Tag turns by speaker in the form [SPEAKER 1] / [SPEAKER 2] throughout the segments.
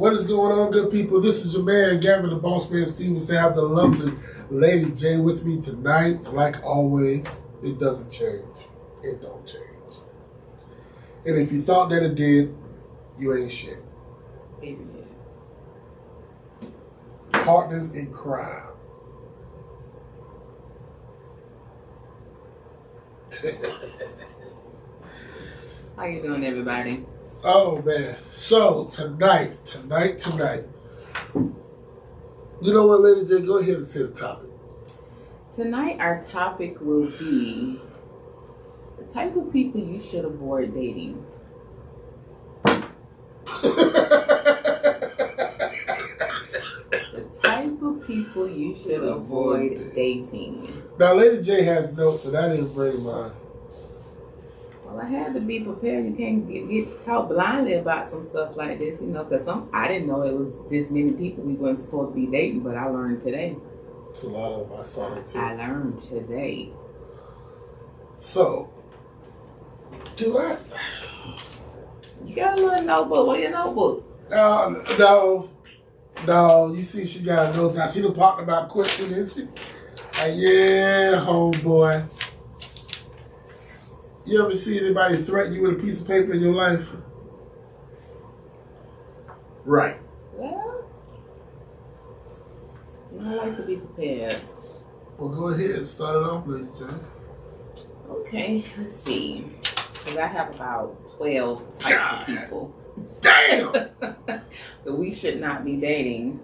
[SPEAKER 1] What is going on, good people? This is your man, Gavin the Boss Man Stevenson. I have the lovely Lady J with me tonight. Like always, it doesn't change. It don't change. And if you thought that it did, you ain't shit.
[SPEAKER 2] Period.
[SPEAKER 1] Partners in crime.
[SPEAKER 2] How you doing, everybody?
[SPEAKER 1] Oh, man. So, tonight. You know what, Lady J? Go ahead and say the topic.
[SPEAKER 2] Tonight, our topic will be the type of people you should avoid dating. The type of people you should avoid dating.
[SPEAKER 1] Now, Lady J has notes, and I didn't bring mine.
[SPEAKER 2] Well, I had to be prepared. You can't get taught blindly about some stuff like this, because I didn't know it was this many people we weren't supposed to be dating, but I learned today.
[SPEAKER 1] It's a lot of them. I saw that too.
[SPEAKER 2] I learned today.
[SPEAKER 1] So, do I?
[SPEAKER 2] You got a little notebook. What your notebook?
[SPEAKER 1] No. You see, she got a note. She done talked about question, didn't she? Yeah, homeboy. You ever see anybody threaten you with a piece of paper in your life? Right.
[SPEAKER 2] Well, I like to be prepared.
[SPEAKER 1] Well, go ahead and start it off, Lady J.
[SPEAKER 2] Okay, let's see. Because I have about 12 types of people.
[SPEAKER 1] Damn!
[SPEAKER 2] That we should not be dating.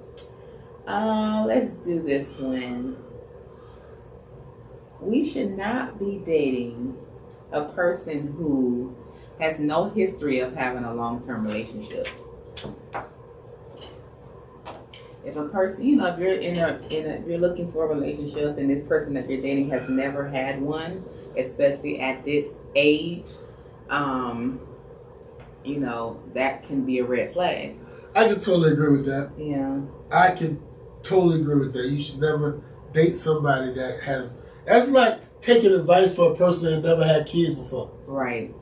[SPEAKER 2] Let's do this one. We should not be dating a person who has no history of having a long-term relationship. If a person, if you're you're looking for a relationship and this person that you're dating has never had one, especially at this age, that can be a red flag.
[SPEAKER 1] I can totally agree with that.
[SPEAKER 2] Yeah.
[SPEAKER 1] I can totally agree with that. You should never date somebody that has... That's like taking advice for a person that never had kids before.
[SPEAKER 2] Right.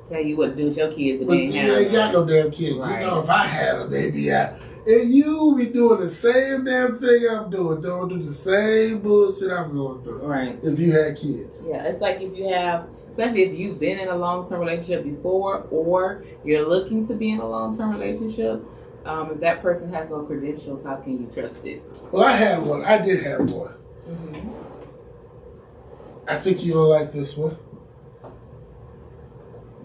[SPEAKER 2] Tell you what to do with your kids, but
[SPEAKER 1] But
[SPEAKER 2] they ain't
[SPEAKER 1] you ain't got no damn kids.
[SPEAKER 2] Right.
[SPEAKER 1] If I had them, they'd be out. And you be doing the same damn thing I'm doing. Don't do the same bullshit I'm going through.
[SPEAKER 2] Right.
[SPEAKER 1] If you had kids.
[SPEAKER 2] Yeah, it's like if you have... Especially if you've been in a long-term relationship before or you're looking to be in a long-term relationship, if that person has no credentials, how can you trust it?
[SPEAKER 1] Well, I had one. I did have one.
[SPEAKER 2] Mm-hmm.
[SPEAKER 1] I think you'll like this one.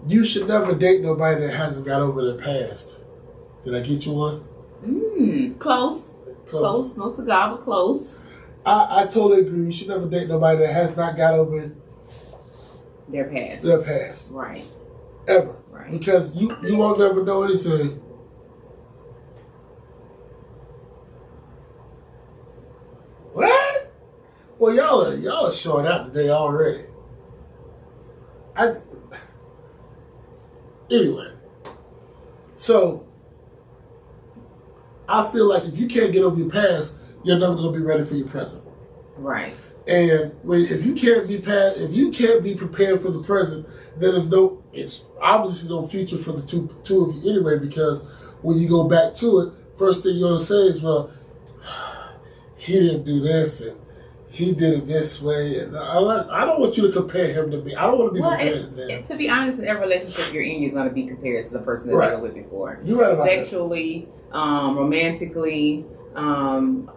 [SPEAKER 1] You should never date nobody that hasn't got over their past. Did I get you one?
[SPEAKER 2] Close. No cigar, but close.
[SPEAKER 1] I totally agree. You should never date nobody that has not got over
[SPEAKER 2] their past.
[SPEAKER 1] Right.
[SPEAKER 2] Right.
[SPEAKER 1] Ever.
[SPEAKER 2] Right.
[SPEAKER 1] Because you won't never know anything. What? Well, y'all are showing out today already. Anyway. So, I feel like if you can't get over your past, you're never going to be ready for your present.
[SPEAKER 2] Right.
[SPEAKER 1] And if you can't be prepared for the present, then it's obviously no future for the two of you anyway. Because when you go back to it, first thing you're gonna say is, "Well, he didn't do this and he did it this way." And I don't want you to compare him to me. I don't want to be compared to them.
[SPEAKER 2] To be honest, in every relationship you're in, you're going to be compared to the person that you were with before.
[SPEAKER 1] You're right about
[SPEAKER 2] sexually, romantically.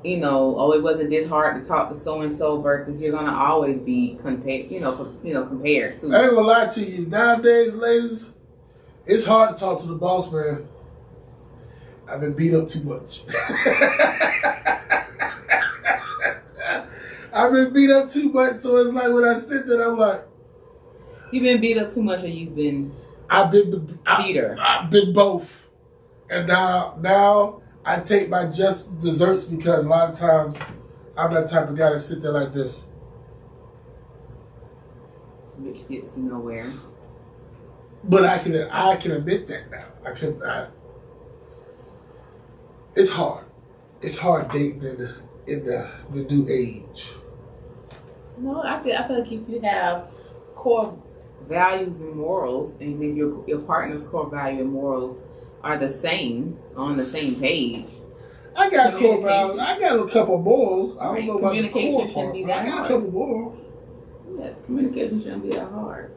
[SPEAKER 2] It wasn't this hard to talk to so and so versus you're gonna always be compared to.
[SPEAKER 1] I ain't gonna lie to you. Nowadays, ladies, it's hard to talk to the boss man. I've been beat up too much. I've been beat up too much, so it's like when I sit there, I'm like,
[SPEAKER 2] you've been beat up too much, or you've been.
[SPEAKER 1] I've been the
[SPEAKER 2] beater.
[SPEAKER 1] I've been both, and now. I take my just desserts because a lot of times I'm that type of guy to sit there like this.
[SPEAKER 2] Which gets you nowhere.
[SPEAKER 1] But I can admit that now. It's hard. It's hard dating in the new age.
[SPEAKER 2] No, I feel like if you have core values and morals, and if your partner's core value and morals are the same, on the same page.
[SPEAKER 1] I got core values. I got a couple morals. I don't know about the core part.
[SPEAKER 2] Be
[SPEAKER 1] I
[SPEAKER 2] that
[SPEAKER 1] got
[SPEAKER 2] hard.
[SPEAKER 1] a couple morals.
[SPEAKER 2] Yeah, communication shouldn't be that hard.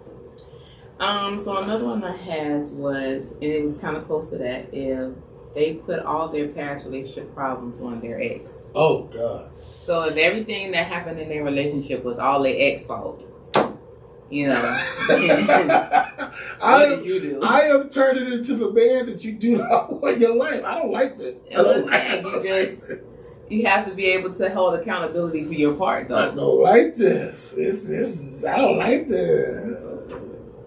[SPEAKER 2] So another one I had was, and it was kind of close to that, if they put all their past relationship problems on their ex.
[SPEAKER 1] Oh, God.
[SPEAKER 2] So if everything that happened in their relationship was all their ex fault, you know, what did you do?
[SPEAKER 1] I am turning into the man that you do not want in your life. I don't like this.
[SPEAKER 2] You have to be able to hold accountability for your part, though.
[SPEAKER 1] I don't like this. I don't like this.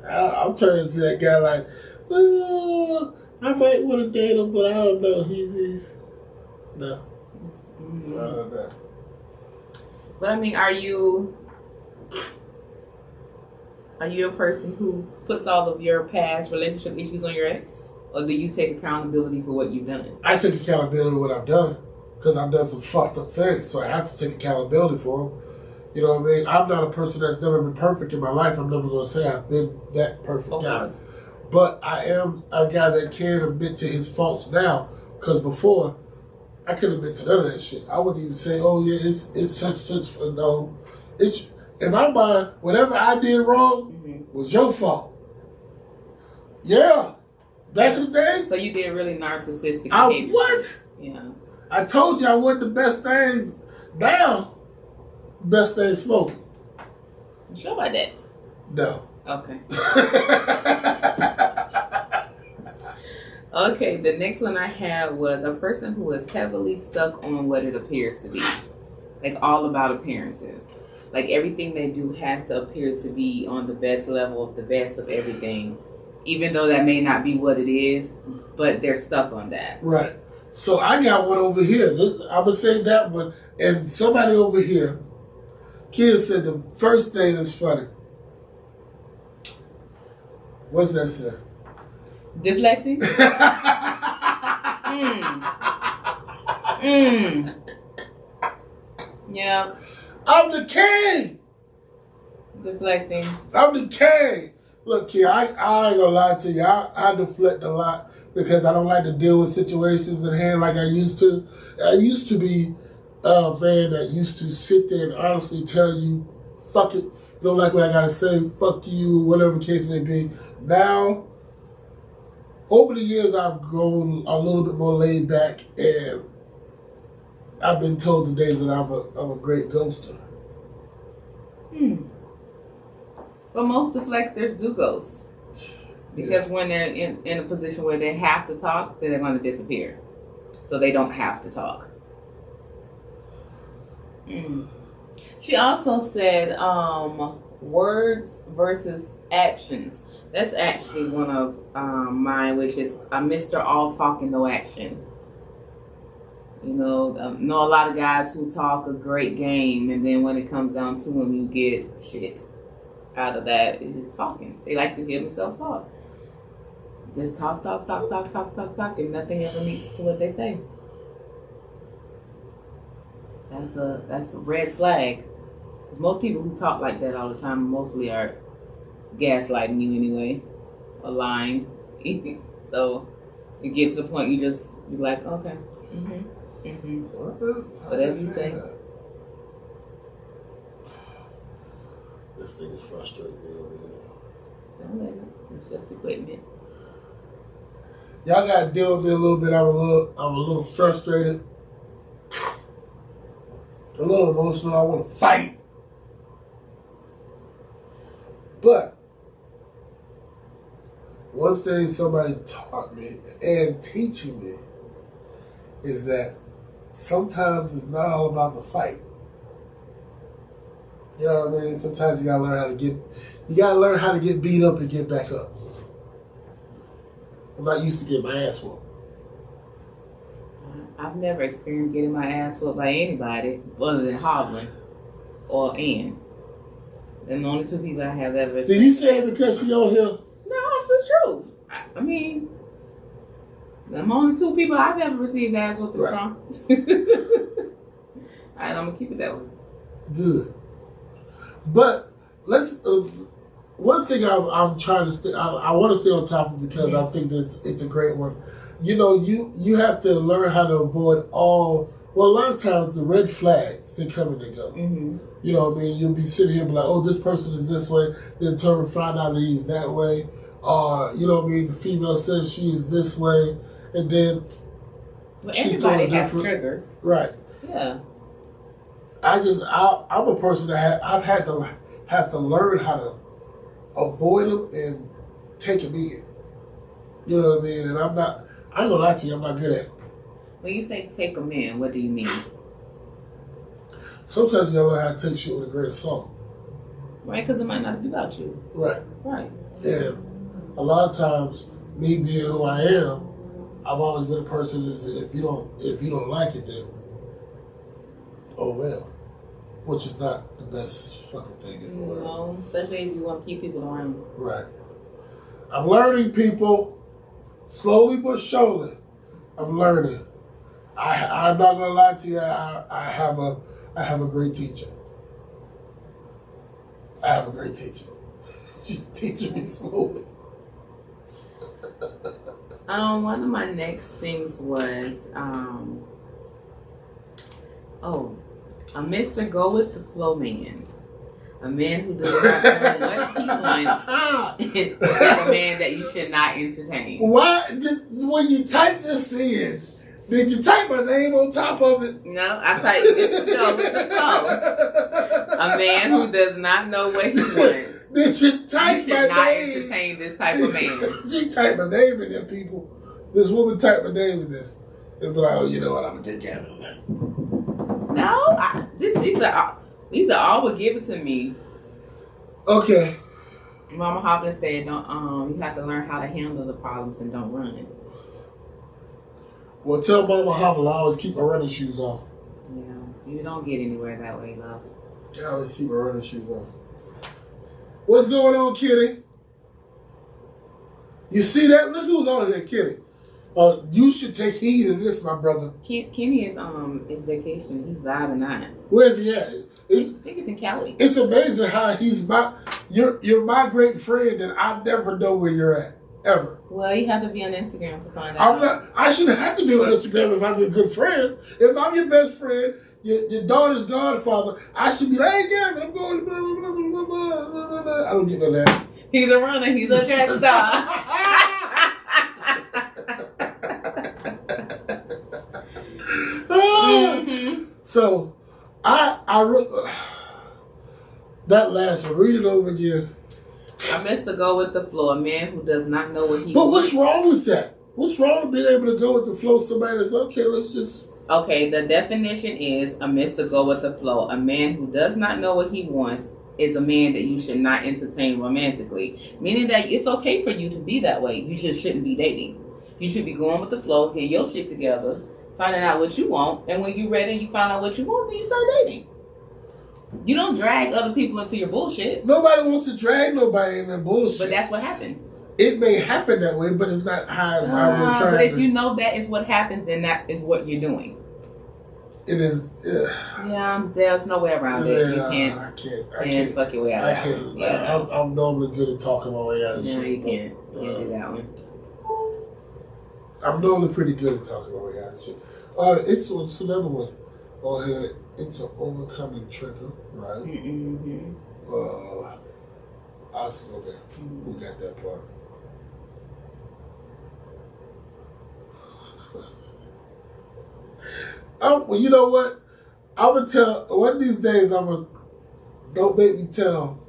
[SPEAKER 1] I'm turning to that guy like, well, I might want to date him, but I don't know. He's no.
[SPEAKER 2] Mm-hmm.
[SPEAKER 1] No.
[SPEAKER 2] But I mean, are you a person who puts all of your past relationship issues on your ex, or do you take accountability for what you've done?
[SPEAKER 1] I take accountability for what I've done because I've done some fucked up things, so I have to take accountability for them. You know what I mean? I'm not a person that's never been perfect in my life. I'm never going to say I've been that perfect guy. But I am a guy that can admit to his faults now. Because before, I couldn't admit to none of that shit. I wouldn't even say, oh yeah, it's such. No. It's, in my mind, whatever I did wrong was your fault. Yeah. Back in the day.
[SPEAKER 2] So you did really narcissistic behavior.
[SPEAKER 1] What?
[SPEAKER 2] Yeah.
[SPEAKER 1] I told you I wasn't the best thing. Now, best thing smoking.
[SPEAKER 2] You sure about that?
[SPEAKER 1] No.
[SPEAKER 2] Okay. Okay, the next one I had was a person who is heavily stuck on what it appears to be. Like all about appearances. Like everything they do has to appear to be on the best level of the best of everything. Even though that may not be what it is, but they're stuck on that.
[SPEAKER 1] Right. So I got one over here. I'm going to say that one. And somebody over here, Kid said the first thing that's funny. What's that say?
[SPEAKER 2] Deflecting? Yeah.
[SPEAKER 1] I'm the king.
[SPEAKER 2] Deflecting.
[SPEAKER 1] I'm the king. Look, Kid, I ain't going to lie to you. I deflect a lot because I don't like to deal with situations at hand like I used to. I used to be a man that used to sit there and honestly tell you, fuck it. You don't like what I got to say, fuck you, whatever the case may be. Now, over the years, I've grown a little bit more laid back, and I've been told today that I'm a great ghoster.
[SPEAKER 2] But most deflectors do ghost. Because when they're in a position where they have to talk, then they're going to disappear. So they don't have to talk. She also said words versus actions. That's actually one of mine, which is Mr. All Talk and No Action. You know a lot of guys who talk a great game, and then when it comes down to them, you get shit out of that. Is talking. They like to hear themselves talk. Just talk, and nothing ever meets to what they say. That's a red flag. Because most people who talk like that all the time mostly are gaslighting you anyway, or lying. So you get to the point you're like, okay, whatever you say.
[SPEAKER 1] This thing is frustrating me over here.
[SPEAKER 2] Don't let it. It's just equipment.
[SPEAKER 1] Y'all gotta deal with me a little bit. I'm a little frustrated. A little emotional. I want to fight. But one thing somebody taught me and teaching me is that sometimes it's not all about the fight. You know what I mean? Sometimes you gotta learn how to get beat up and get back up. I'm not used to getting my ass whooped.
[SPEAKER 2] I've never experienced getting my ass whooped by anybody other than Hovland or Ann. They're the only two people I have ever experienced.
[SPEAKER 1] Did you say it because she on here?
[SPEAKER 2] No, it's the truth. I mean, them only two people I've ever received ass whoopings
[SPEAKER 1] Right.
[SPEAKER 2] from. Alright, I'm gonna keep it that way.
[SPEAKER 1] Good. But let's. One thing I'm trying to stay. I want to stay on top of because I think that it's a great one. you have to learn how to avoid all. Well, a lot of times the red flags, they come and they go.
[SPEAKER 2] Mm-hmm.
[SPEAKER 1] You know what I mean? You'll be sitting here and be like, oh, this person is this way. Then turn and find out that he's that way. Or, you know what I mean? The female says she is this way. And then
[SPEAKER 2] Well,
[SPEAKER 1] she's
[SPEAKER 2] everybody
[SPEAKER 1] totally
[SPEAKER 2] has
[SPEAKER 1] different.
[SPEAKER 2] triggers.
[SPEAKER 1] Right.
[SPEAKER 2] Yeah.
[SPEAKER 1] I'm a person that I've had to have to learn how to avoid them and take them in. You know what I mean? And I'm not gonna lie to you, I'm not good at it.
[SPEAKER 2] When you say take them in, what do you mean?
[SPEAKER 1] Sometimes you gotta learn how to take shit with a grain of salt.
[SPEAKER 2] Right, because it might not be about you.
[SPEAKER 1] Right.
[SPEAKER 2] Right.
[SPEAKER 1] And a lot of times, me being who I am, I've always been a person that if you don't like it, then oh well. Which is not the best fucking thing in the world.
[SPEAKER 2] No, especially if you want to keep people around.
[SPEAKER 1] Right. I'm learning, people, slowly but surely. I'm learning. I'm not gonna lie to you. I have a great teacher. I have a great teacher. She's teaching me slowly.
[SPEAKER 2] One of my next things was a Mr. Go with the Flow man. A man who does not know what he wants is a man that you should not entertain.
[SPEAKER 1] When you type this in, did you type my name on top of it?
[SPEAKER 2] No, I typed Mr. Go with the Flow. A man who does not know what he wants.
[SPEAKER 1] Did you type
[SPEAKER 2] you
[SPEAKER 1] my
[SPEAKER 2] should not
[SPEAKER 1] name?
[SPEAKER 2] entertain this type of man.
[SPEAKER 1] She typed my name in there, people. This woman typed my name in this. It'll be like, oh, you know what? I'm gonna get Gavin on that.
[SPEAKER 2] No, these are all what given to me.
[SPEAKER 1] Okay.
[SPEAKER 2] Mama Hoffman said, "Don't you have to learn how to handle the problems and don't run."
[SPEAKER 1] Well, tell Mama Hoffman I always keep my running shoes on.
[SPEAKER 2] Yeah, you don't get anywhere that way, love.
[SPEAKER 1] I always keep my running shoes on. What's going on, Kitty? You see that? Look who's on here, Kitty. You should take heed of this, my brother.
[SPEAKER 2] Kenny is vacation. He's live and not.
[SPEAKER 1] Where's he at?
[SPEAKER 2] I think it's in Cali.
[SPEAKER 1] It's amazing how you're my great friend and I never know where you're at. Ever.
[SPEAKER 2] Well, you have to be on Instagram to find out.
[SPEAKER 1] I shouldn't have to be on Instagram if I'm your good friend. If I'm your best friend, your daughter's godfather, I should be like, hey, Gavin, I'm going blah, blah, blah, blah, blah, blah. I don't get no that.
[SPEAKER 2] He's a runner. He's a track star.
[SPEAKER 1] Mm-hmm. So, that last one, read it over again.
[SPEAKER 2] I meant to go with the flow. A man who does not know what he
[SPEAKER 1] But
[SPEAKER 2] wants.
[SPEAKER 1] what's wrong with that? What's wrong with being able to go with the flow? Somebody that's okay, let's just...
[SPEAKER 2] Okay, the definition is a Mr. Go with the flow. A man who does not know what he wants is a man that you should not entertain romantically. Meaning that it's okay for you to be that way. You just shouldn't be dating. You should be going with the flow, get your shit together, finding out what you want, and when you're ready, you find out what you want, then you start dating. You don't drag other people into your bullshit.
[SPEAKER 1] Nobody wants to drag nobody in that bullshit.
[SPEAKER 2] But that's what happens.
[SPEAKER 1] It may happen that way, but it's not how we're trying
[SPEAKER 2] But if
[SPEAKER 1] to...
[SPEAKER 2] you know that is what happens, then that is what you're doing.
[SPEAKER 1] It is...
[SPEAKER 2] Yeah, there's no way around it. You can't.
[SPEAKER 1] I can't
[SPEAKER 2] fuck your way out of
[SPEAKER 1] can't.
[SPEAKER 2] Yeah.
[SPEAKER 1] I'm normally good at talking my way out of shit.
[SPEAKER 2] No, you can't. You can't do that one.
[SPEAKER 1] I'm normally pretty good at talking my way out of shit. It's another one on here. It's an overcoming trigger, right?
[SPEAKER 2] Mm-hmm.
[SPEAKER 1] Okay, we got that part. Well, you know what? I'm gonna tell one of these days. Don't make me tell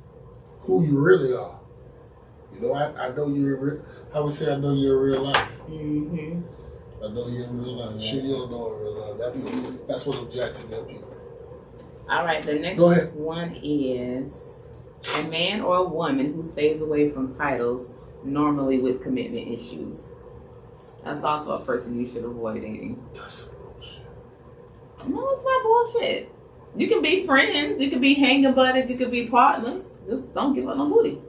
[SPEAKER 1] who you really are. You know, I know you're. I would say I know you in real life.
[SPEAKER 2] Mm-hmm.
[SPEAKER 1] I know you in real life. Sure, you don't know in real life. That's one of Jacksonville people.
[SPEAKER 2] All right, the next one is a man or a woman who stays away from titles, normally with commitment issues. That's also a person you should avoid dating.
[SPEAKER 1] That's some bullshit.
[SPEAKER 2] No, it's not bullshit. You can be friends, you can be hanging buddies, you can be partners. Just don't give up no booty.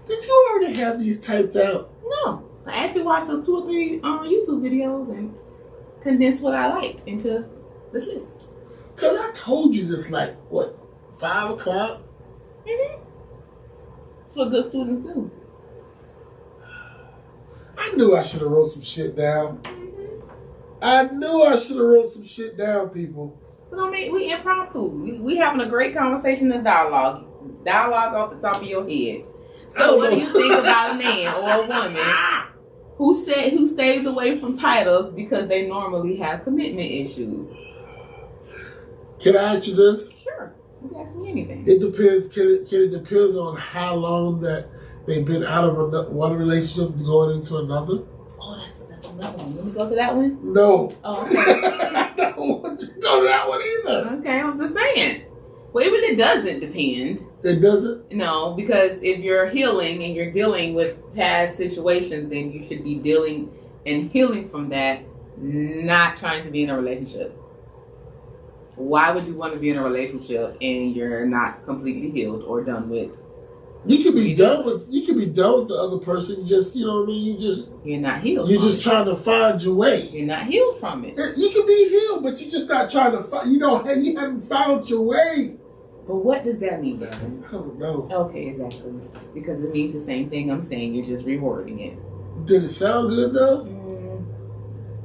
[SPEAKER 1] Did you already have these typed out?
[SPEAKER 2] No. I actually watched those 2 or 3 YouTube videos and condensed what I liked into this list.
[SPEAKER 1] Because I told you this, 5 o'clock?
[SPEAKER 2] Mm-hmm. That's what good students do.
[SPEAKER 1] I knew I should have wrote some shit down. I knew I should have wrote some shit down, people.
[SPEAKER 2] But I mean, we impromptu. We having a great conversation and dialogue. Dialogue off the top of your head. So what do you think about a man or a woman who stays away from titles because they normally have commitment issues?
[SPEAKER 1] Can I ask you this?
[SPEAKER 2] Sure. You can ask me anything.
[SPEAKER 1] It depends. Can it depends on how long that they've been out of one relationship going into another?
[SPEAKER 2] Oh, that's another one. Let me go to that one.
[SPEAKER 1] No.
[SPEAKER 2] Oh, okay.
[SPEAKER 1] I don't want to go to that one either.
[SPEAKER 2] Okay, I'm just saying. Well, it really doesn't depend.
[SPEAKER 1] It doesn't?
[SPEAKER 2] No, because if you're healing and you're dealing with past situations, then you should be dealing and healing from that, not trying to be in a relationship. Why would you want to be in a relationship and you're not completely healed or done with?
[SPEAKER 1] You could be done with the other person. Just, you know what I mean.
[SPEAKER 2] You're not healed.
[SPEAKER 1] You're just trying to find your way.
[SPEAKER 2] You're not healed from it.
[SPEAKER 1] You can be healed, but you're just not trying to find. You haven't found your way.
[SPEAKER 2] But what does that mean, Devin?
[SPEAKER 1] I don't know.
[SPEAKER 2] Okay, exactly. Because it means the same thing I'm saying. You're just rewording it.
[SPEAKER 1] Did it sound good though?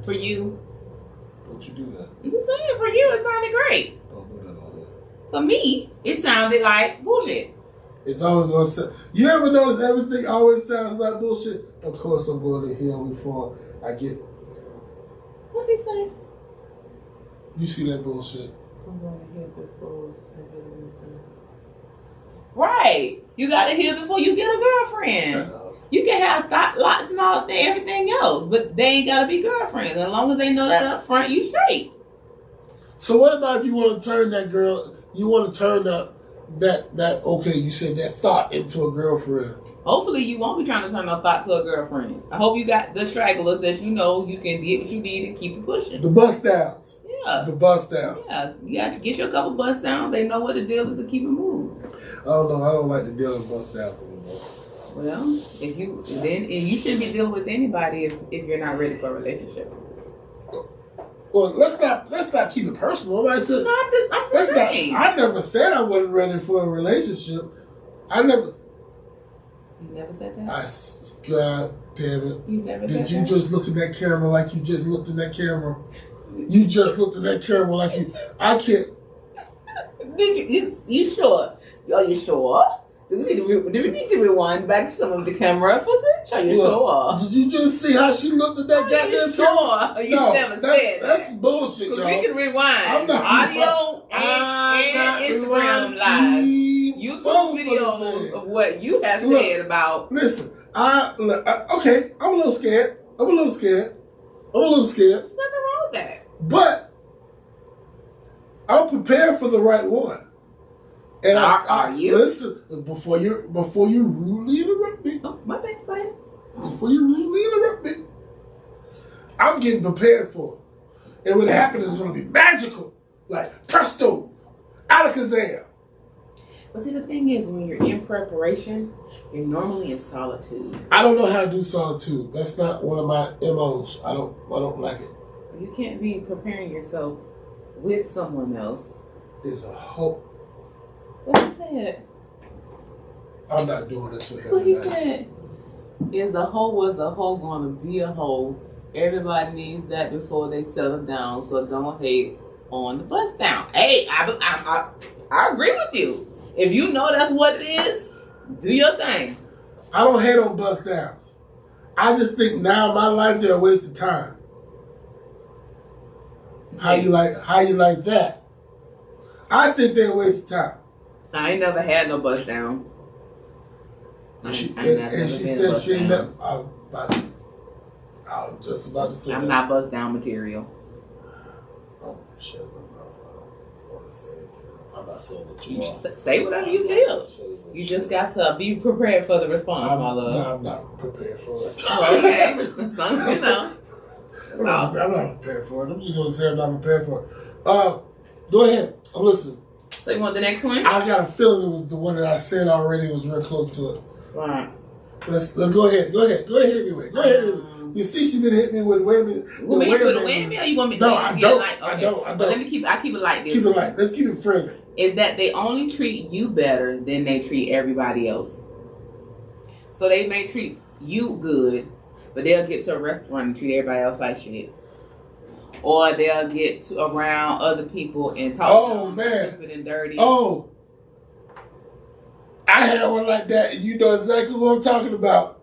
[SPEAKER 2] For you.
[SPEAKER 1] Don't you do that?
[SPEAKER 2] I'm just saying, for you, it sounded great.
[SPEAKER 1] Don't do that on here.
[SPEAKER 2] For me, it sounded like bullshit.
[SPEAKER 1] It's always going to sound. You ever notice everything always sounds like bullshit? Of course, I'm going to heal before I get.
[SPEAKER 2] What he say?
[SPEAKER 1] You see that bullshit?
[SPEAKER 2] I'm going to heal before I get anything. Right. You got to heal before you get a girlfriend.
[SPEAKER 1] Shut up.
[SPEAKER 2] You can have lots and all everything else, but they ain't got to be girlfriends. As long as they know that up front, you straight.
[SPEAKER 1] So what about if you want to turn that girl? You want to turn that okay? You said that thought into a girlfriend.
[SPEAKER 2] Hopefully you won't be trying to turn a thought to a girlfriend. I hope you got the stragglers that you know you can get what you need and keep it pushing.
[SPEAKER 1] The bust downs.
[SPEAKER 2] Yeah.
[SPEAKER 1] The bust downs.
[SPEAKER 2] Yeah. You got to get your couple bust downs. They know what the deal is to keep it moving.
[SPEAKER 1] Oh no, I don't like to deal with bust downs anymore.
[SPEAKER 2] Well, if you shouldn't be dealing with anybody if you're not ready for a relationship.
[SPEAKER 1] Well, let's not keep it personal. I'm just saying. I never said I wasn't ready for a relationship.
[SPEAKER 2] You never said that?
[SPEAKER 1] God damn it.
[SPEAKER 2] You never
[SPEAKER 1] Did
[SPEAKER 2] said
[SPEAKER 1] you
[SPEAKER 2] that?
[SPEAKER 1] just look at that camera like you just looked at that camera? You just looked at that camera like you. I can't.
[SPEAKER 2] You sure? Are you sure? Do we need to rewind back some of the camera footage? Are you sure?
[SPEAKER 1] Did you just see how she looked at that goddamn camera?
[SPEAKER 2] Sure. You never said that.
[SPEAKER 1] That's bullshit, y'all.
[SPEAKER 2] We can rewind.
[SPEAKER 1] I'm not
[SPEAKER 2] audio and Instagram live. YouTube videos of what you have said about.
[SPEAKER 1] Listen, okay, I'm a little scared. There's nothing wrong
[SPEAKER 2] with that.
[SPEAKER 1] But I'm prepared for the right one. And
[SPEAKER 2] are you?
[SPEAKER 1] Listen, before you rudely interrupt me.
[SPEAKER 2] Oh, my bad. Go ahead.
[SPEAKER 1] Before you rudely interrupt me, I'm getting prepared for it. And when it happens, it's going to be magical. Like, presto, alakazam.
[SPEAKER 2] But see, the thing is, when you're in preparation, you're normally in solitude.
[SPEAKER 1] I don't know how to do solitude. That's not one of my MOs. I don't like it.
[SPEAKER 2] You can't be preparing yourself with someone else.
[SPEAKER 1] There's a hope.
[SPEAKER 2] What he said?
[SPEAKER 1] I'm not doing this with him.
[SPEAKER 2] What he said? Was a hoe going to be a hoe? Everybody needs that before they settle down, so don't hate on the bust down. Hey, I agree with you. If you know that's what it is, do your thing.
[SPEAKER 1] I don't hate on bust downs. I just think now in my life they're a waste of time. How you like that? I think they're a waste of time.
[SPEAKER 2] I ain't never had no bust down.
[SPEAKER 1] She said she ain't never. I was just about to say
[SPEAKER 2] I'm not bust down material.
[SPEAKER 1] Oh shit! I don't want to say it. I'm not saying that you are.
[SPEAKER 2] Say whatever you feel. You just got to be prepared for the response, my love.
[SPEAKER 1] No, I'm not prepared for it.
[SPEAKER 2] Oh, okay. You know.
[SPEAKER 1] I'm not prepared for it. I'm just gonna say I'm not prepared for it. Go ahead. I'm listening.
[SPEAKER 2] So you want the next one?
[SPEAKER 1] I got a feeling it was the one that I said already. Was real close to it.
[SPEAKER 2] Right.
[SPEAKER 1] Let's go ahead. Go ahead. Hit me with it. Go ahead. Hit me. You see, she been hitting me with whammy.
[SPEAKER 2] You want me to hit with a whammy, or you want me to
[SPEAKER 1] No, I don't.
[SPEAKER 2] Light? Okay.
[SPEAKER 1] I don't.
[SPEAKER 2] But I keep it like this.
[SPEAKER 1] Keep it light. Let's keep it friendly.
[SPEAKER 2] Is that they only treat you better than they treat everybody else. So they may treat you good, But they'll get to a restaurant and treat everybody else like shit. Or they'll get to around other people and talk stupid and dirty.
[SPEAKER 1] Oh, I had one like that. You know exactly what I'm talking about.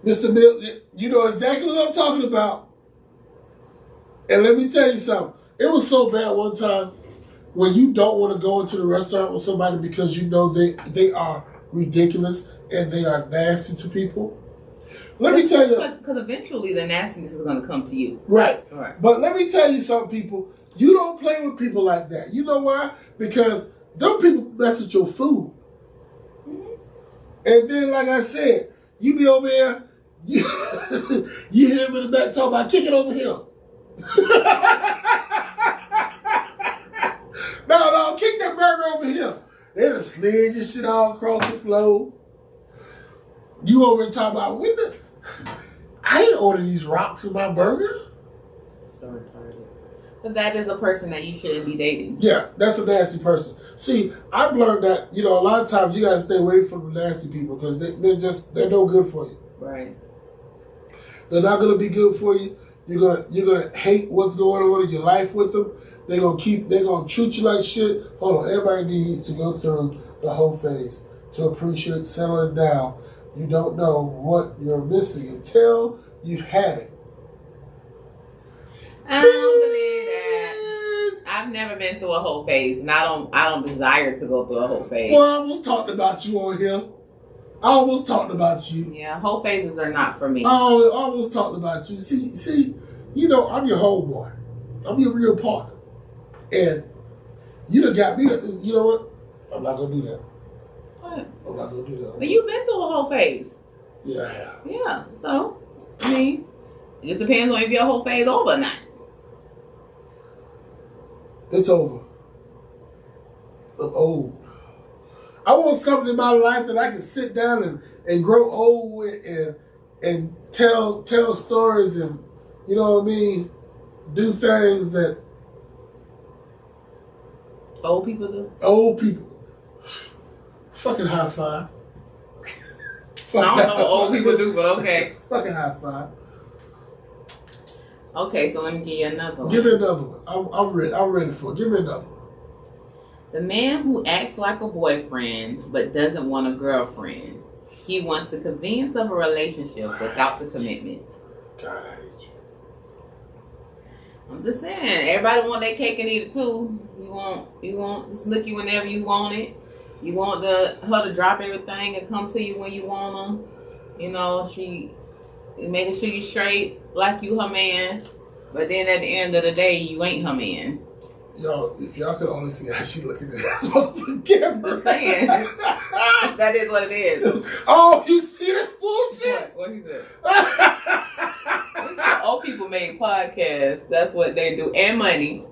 [SPEAKER 1] Mr. Mill, you know exactly what I'm talking about. And let me tell you something. It was so bad one time when you don't want to go into the restaurant with somebody because you know they are ridiculous and they are nasty to people. Let me tell you.
[SPEAKER 2] Because eventually the nastiness is going to come to you.
[SPEAKER 1] Right. But let me tell you something, people. You don't play with people like that. You know why? Because them people mess with your food. Mm-hmm. And then, like I said, you be over there, you hear him in the back talking about kick it over here. No, kick that burger over here. They done slid your shit all across the floor. You over there talking about, I didn't order these rocks in my burger.
[SPEAKER 2] So retarded. But that is a person that you shouldn't be dating.
[SPEAKER 1] Yeah, that's a nasty person. See, I've learned that, a lot of times you got to stay away from the nasty people because they're no good for you.
[SPEAKER 2] Right.
[SPEAKER 1] They're not going to be good for you. You're gonna hate what's going on in your life with them. They're gonna treat you like shit. Hold on, everybody needs to go through the whole phase to appreciate settling down. You don't know what you're missing until you've had it.
[SPEAKER 2] I don't believe that. I've never been through a whole phase, and I don't desire to go through a whole phase.
[SPEAKER 1] Well, I almost talked about you on here. I almost talked about you.
[SPEAKER 2] Yeah, whole phases are not for me.
[SPEAKER 1] I almost talked about you. See, I'm your homeboy. I'm your real partner. And you done got me. You know what? I'm not going to do that.
[SPEAKER 2] What?
[SPEAKER 1] I'm not going to do that.
[SPEAKER 2] But you've been through a whole phase.
[SPEAKER 1] Yeah, I have.
[SPEAKER 2] Yeah, so, it just depends on if your whole phase over or not.
[SPEAKER 1] It's over. I'm old. I want something in my life that I can sit down and grow old with and tell stories and, you know what I mean, do things that
[SPEAKER 2] old people do.
[SPEAKER 1] Old people. Fucking high five.
[SPEAKER 2] I don't know what old people do, but okay.
[SPEAKER 1] Fucking high five.
[SPEAKER 2] Okay, so let me give you another one.
[SPEAKER 1] Give me another one. I'm ready. I'm ready for it. Give me another one.
[SPEAKER 2] The man who acts like a boyfriend but doesn't want a girlfriend. He wants the convenience of a relationship without the commitment.
[SPEAKER 1] God, I hate you.
[SPEAKER 2] I'm just saying, everybody want their cake and eat it too. You want to slick you whenever you want it. You want her to drop everything and come to you when you want her. She making sure you straight like you her man. But then at the end of the day, you ain't her man.
[SPEAKER 1] Y'all, if y'all could only see how she looking at the camera.
[SPEAKER 2] Just saying. That is what it is.
[SPEAKER 1] Oh, you see this bullshit?
[SPEAKER 2] What he said? Old people make podcasts. That's what they do. And money.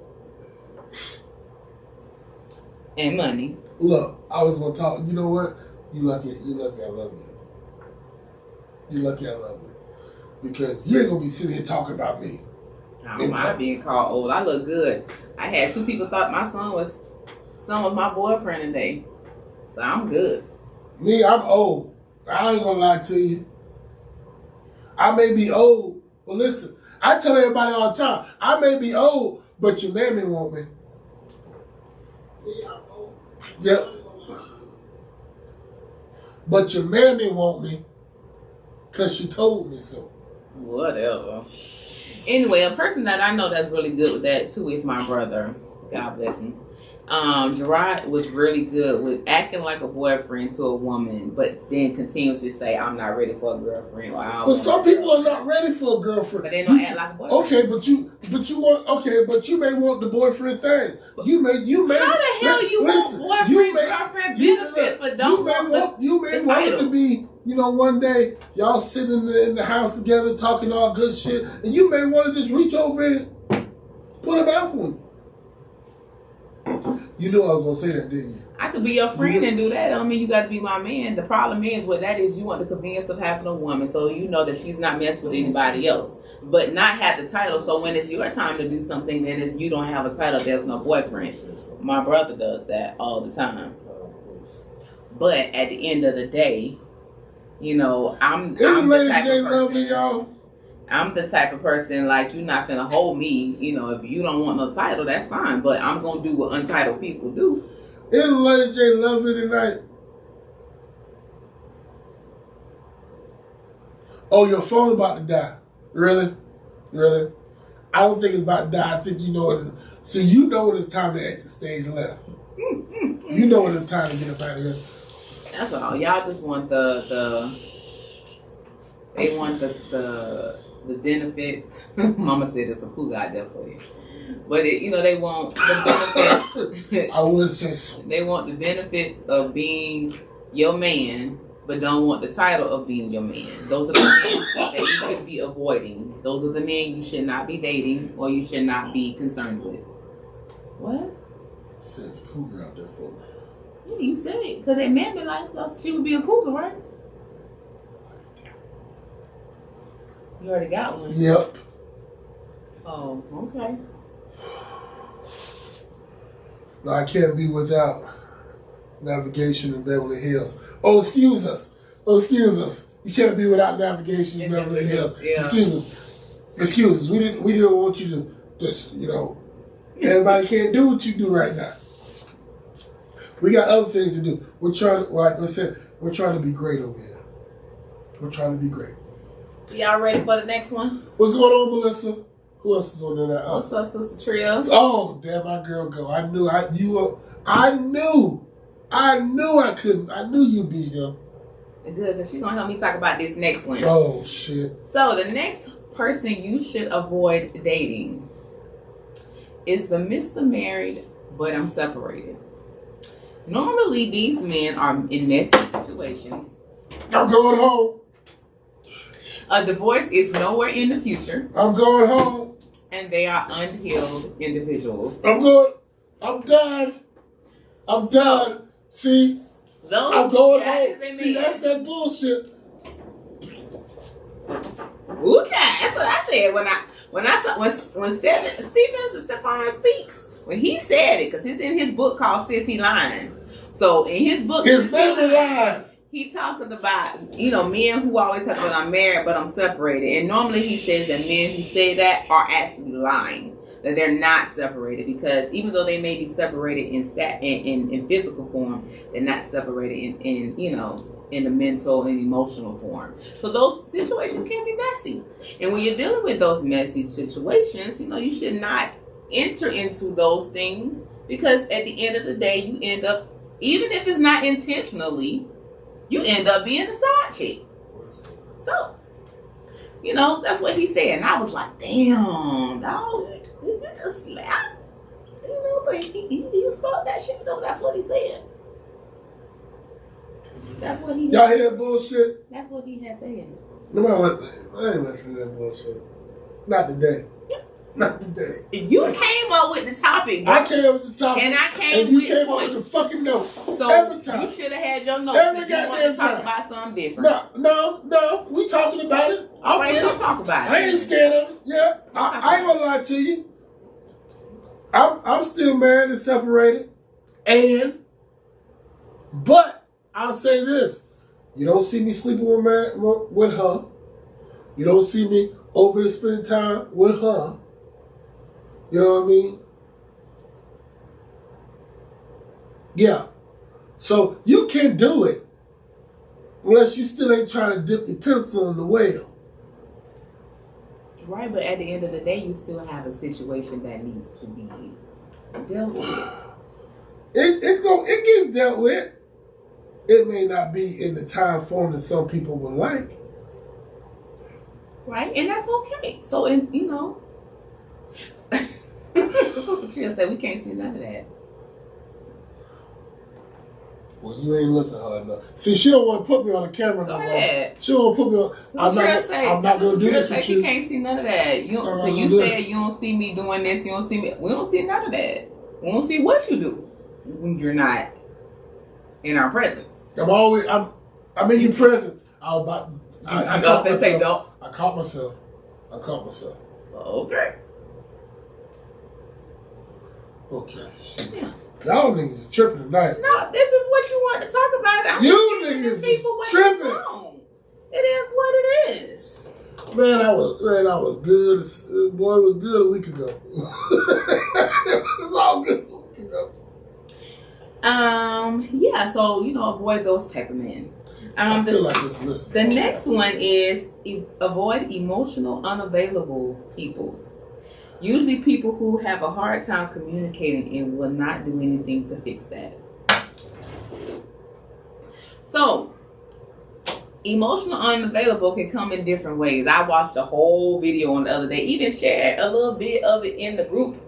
[SPEAKER 2] And money.
[SPEAKER 1] Look, I was going to talk. You know what? You lucky I love you. You lucky I love you. Because you ain't going to be sitting here talking about me.
[SPEAKER 2] I don't mind being called old. I look good. I had 2 people thought my son was my boyfriend today. So I'm good.
[SPEAKER 1] Me, I'm old. I ain't gonna lie to you. I may be old, but listen, I tell everybody all the time, I may be old, but your mammy want me. Me, I'm old. Yep. But your mammy want me because she told me so.
[SPEAKER 2] Whatever. Anyway, a person that I know that's really good with that too is my brother. God bless him. Gerard was really good with acting like a boyfriend to a woman, but then continuously say, "I'm not ready for a girlfriend."
[SPEAKER 1] But some people are not ready for a girlfriend.
[SPEAKER 2] But they don't act like a boyfriend.
[SPEAKER 1] Okay, but you may want the boyfriend thing. You may.
[SPEAKER 2] How the hell you want boyfriend, girlfriend benefits, but don't?
[SPEAKER 1] You may want it to be. One day y'all sitting in the house together talking all good shit, and you may want to just reach over and put him out for me. You knew I was gonna say that, didn't you?
[SPEAKER 2] I could be your friend and do that. I don't mean you got to be my man. The problem is what that is. You want the convenience of having a woman, so you know that she's not messing with anybody else, but not have the title. So when it's your time to do something, then you don't have a title. There's no boyfriend. My brother does that all the time. But at the end of the day, You know, I'm
[SPEAKER 1] Isn't
[SPEAKER 2] the
[SPEAKER 1] Lady
[SPEAKER 2] type
[SPEAKER 1] J
[SPEAKER 2] of
[SPEAKER 1] lovely,
[SPEAKER 2] person.
[SPEAKER 1] y'all?
[SPEAKER 2] I'm the type of person like you're not gonna hold me. You know, if you don't want no title, that's fine. But I'm gonna do what untitled people do.
[SPEAKER 1] Isn't Lady J lovely tonight? Oh, your phone about to die. Really? Really? I don't think it's about to die. I think you know it is. See, you know when it's time to exit stage left. You know when it's time to get up out of here.
[SPEAKER 2] That's all. Y'all just want they want the benefits. Mama said there's a cougar out there for you. But they want the benefits.
[SPEAKER 1] I would say so.
[SPEAKER 2] They want the benefits of being your man, but don't want the title of being your man. Those are the men that you should be avoiding. Those are the men you should not be dating or you should not be concerned with. What?
[SPEAKER 1] Says cougar out there for me.
[SPEAKER 2] Yeah, you said it. Because that man be like, so she would be a cougar, right? You already got one?
[SPEAKER 1] Yep.
[SPEAKER 2] Oh, okay.
[SPEAKER 1] No, I can't be without navigation in Beverly Hills. Oh, excuse us. You can't be without navigation in Beverly Hills.
[SPEAKER 2] Yeah.
[SPEAKER 1] Excuse us. We didn't want you to just, everybody can't do what you do right now. We got other things to do. We're trying to, like I said, we're trying to be great over here. We're trying to be great.
[SPEAKER 2] So y'all ready for the next one?
[SPEAKER 1] What's going on, Melissa? Who else is on there?
[SPEAKER 2] What's up, Sister Trill?
[SPEAKER 1] Oh, there my girl go. I knew I couldn't. I knew you'd be here.
[SPEAKER 2] Good, because she's going to help me talk about this next one.
[SPEAKER 1] Oh, shit.
[SPEAKER 2] So the next person you should avoid dating is the Mr. Married, but I'm separated. Normally, these men are in messy situations.
[SPEAKER 1] I'm going home.
[SPEAKER 2] A divorce is nowhere in the future.
[SPEAKER 1] I'm going home.
[SPEAKER 2] And they are unhealed individuals.
[SPEAKER 1] I'm done. See? I'm going home. See, that's that bullshit.
[SPEAKER 2] Okay, that's what I said when Stephen speaks. When he said it, because it's in his book called Sis He Lying. So in his book,
[SPEAKER 1] his baby line.
[SPEAKER 2] He talking about, men who always talk about I'm married but I'm separated. And normally he says that men who say that are actually lying. That they're not separated, because even though they may be separated in physical form, they're not separated in the mental and emotional form. So those situations can be messy. And when you're dealing with those messy situations, you should not enter into those things, because at the end of the day, you end up, even if it's not intentionally, you end up being a side chick. So, that's what he said. And I was like, damn, dog, did you just slap? But he spoke that shit, though. That's what he said. That's what he
[SPEAKER 1] Y'all hear that bullshit?
[SPEAKER 2] That's what he had said.
[SPEAKER 1] No matter what, I ain't listening to that bullshit. Not today. Not today.
[SPEAKER 2] You came up with the topic, bro.
[SPEAKER 1] I came up with the topic.
[SPEAKER 2] And I came
[SPEAKER 1] and you came up with the fucking notes.
[SPEAKER 2] So
[SPEAKER 1] every time.
[SPEAKER 2] You should have had your notes.
[SPEAKER 1] Every
[SPEAKER 2] if you want to talk about something different.
[SPEAKER 1] No. We talking about it.
[SPEAKER 2] I'll talk about it.
[SPEAKER 1] I ain't scared of it. Yeah. I ain't gonna lie to you. I'm still married and separated. But I'll say this. You don't see me sleeping with her. You don't see me over there spending time with her. You know what I mean? Yeah. So you can do it unless you still ain't trying to dip your pencil in the whale.
[SPEAKER 2] Right, but at the end of the day, you still have a situation that needs to be dealt with.
[SPEAKER 1] It gets dealt with. It may not be in the time form that some people would like.
[SPEAKER 2] Right, and that's okay. So, Sister Tria said we can't see none of that.
[SPEAKER 1] Well, you ain't looking hard enough. See, she don't want to put me on the camera no more. She don't want to put me on. I'm not going to do this with you.
[SPEAKER 2] She can't see none of that. You said you don't see me doing this. You don't see me. We don't see none of that. We don't see what you do when you're not in our presence.
[SPEAKER 1] I'm in your presence. I caught myself.
[SPEAKER 2] I
[SPEAKER 1] caught myself. Okay.
[SPEAKER 2] Yeah.
[SPEAKER 1] Y'all niggas tripping tonight.
[SPEAKER 2] No, this is what you want to talk about.
[SPEAKER 1] You niggas is tripping. I was good. Boy, it was good a week ago. It was all good a week ago.
[SPEAKER 2] Yeah, so avoid those type of men.
[SPEAKER 1] I feel like it's listening.
[SPEAKER 2] The next one is avoid emotional unavailable people. Usually people who have a hard time communicating and will not do anything to fix that. So, emotional unavailable can come in different ways. I watched a whole video on the other day, even shared a little bit of it in the group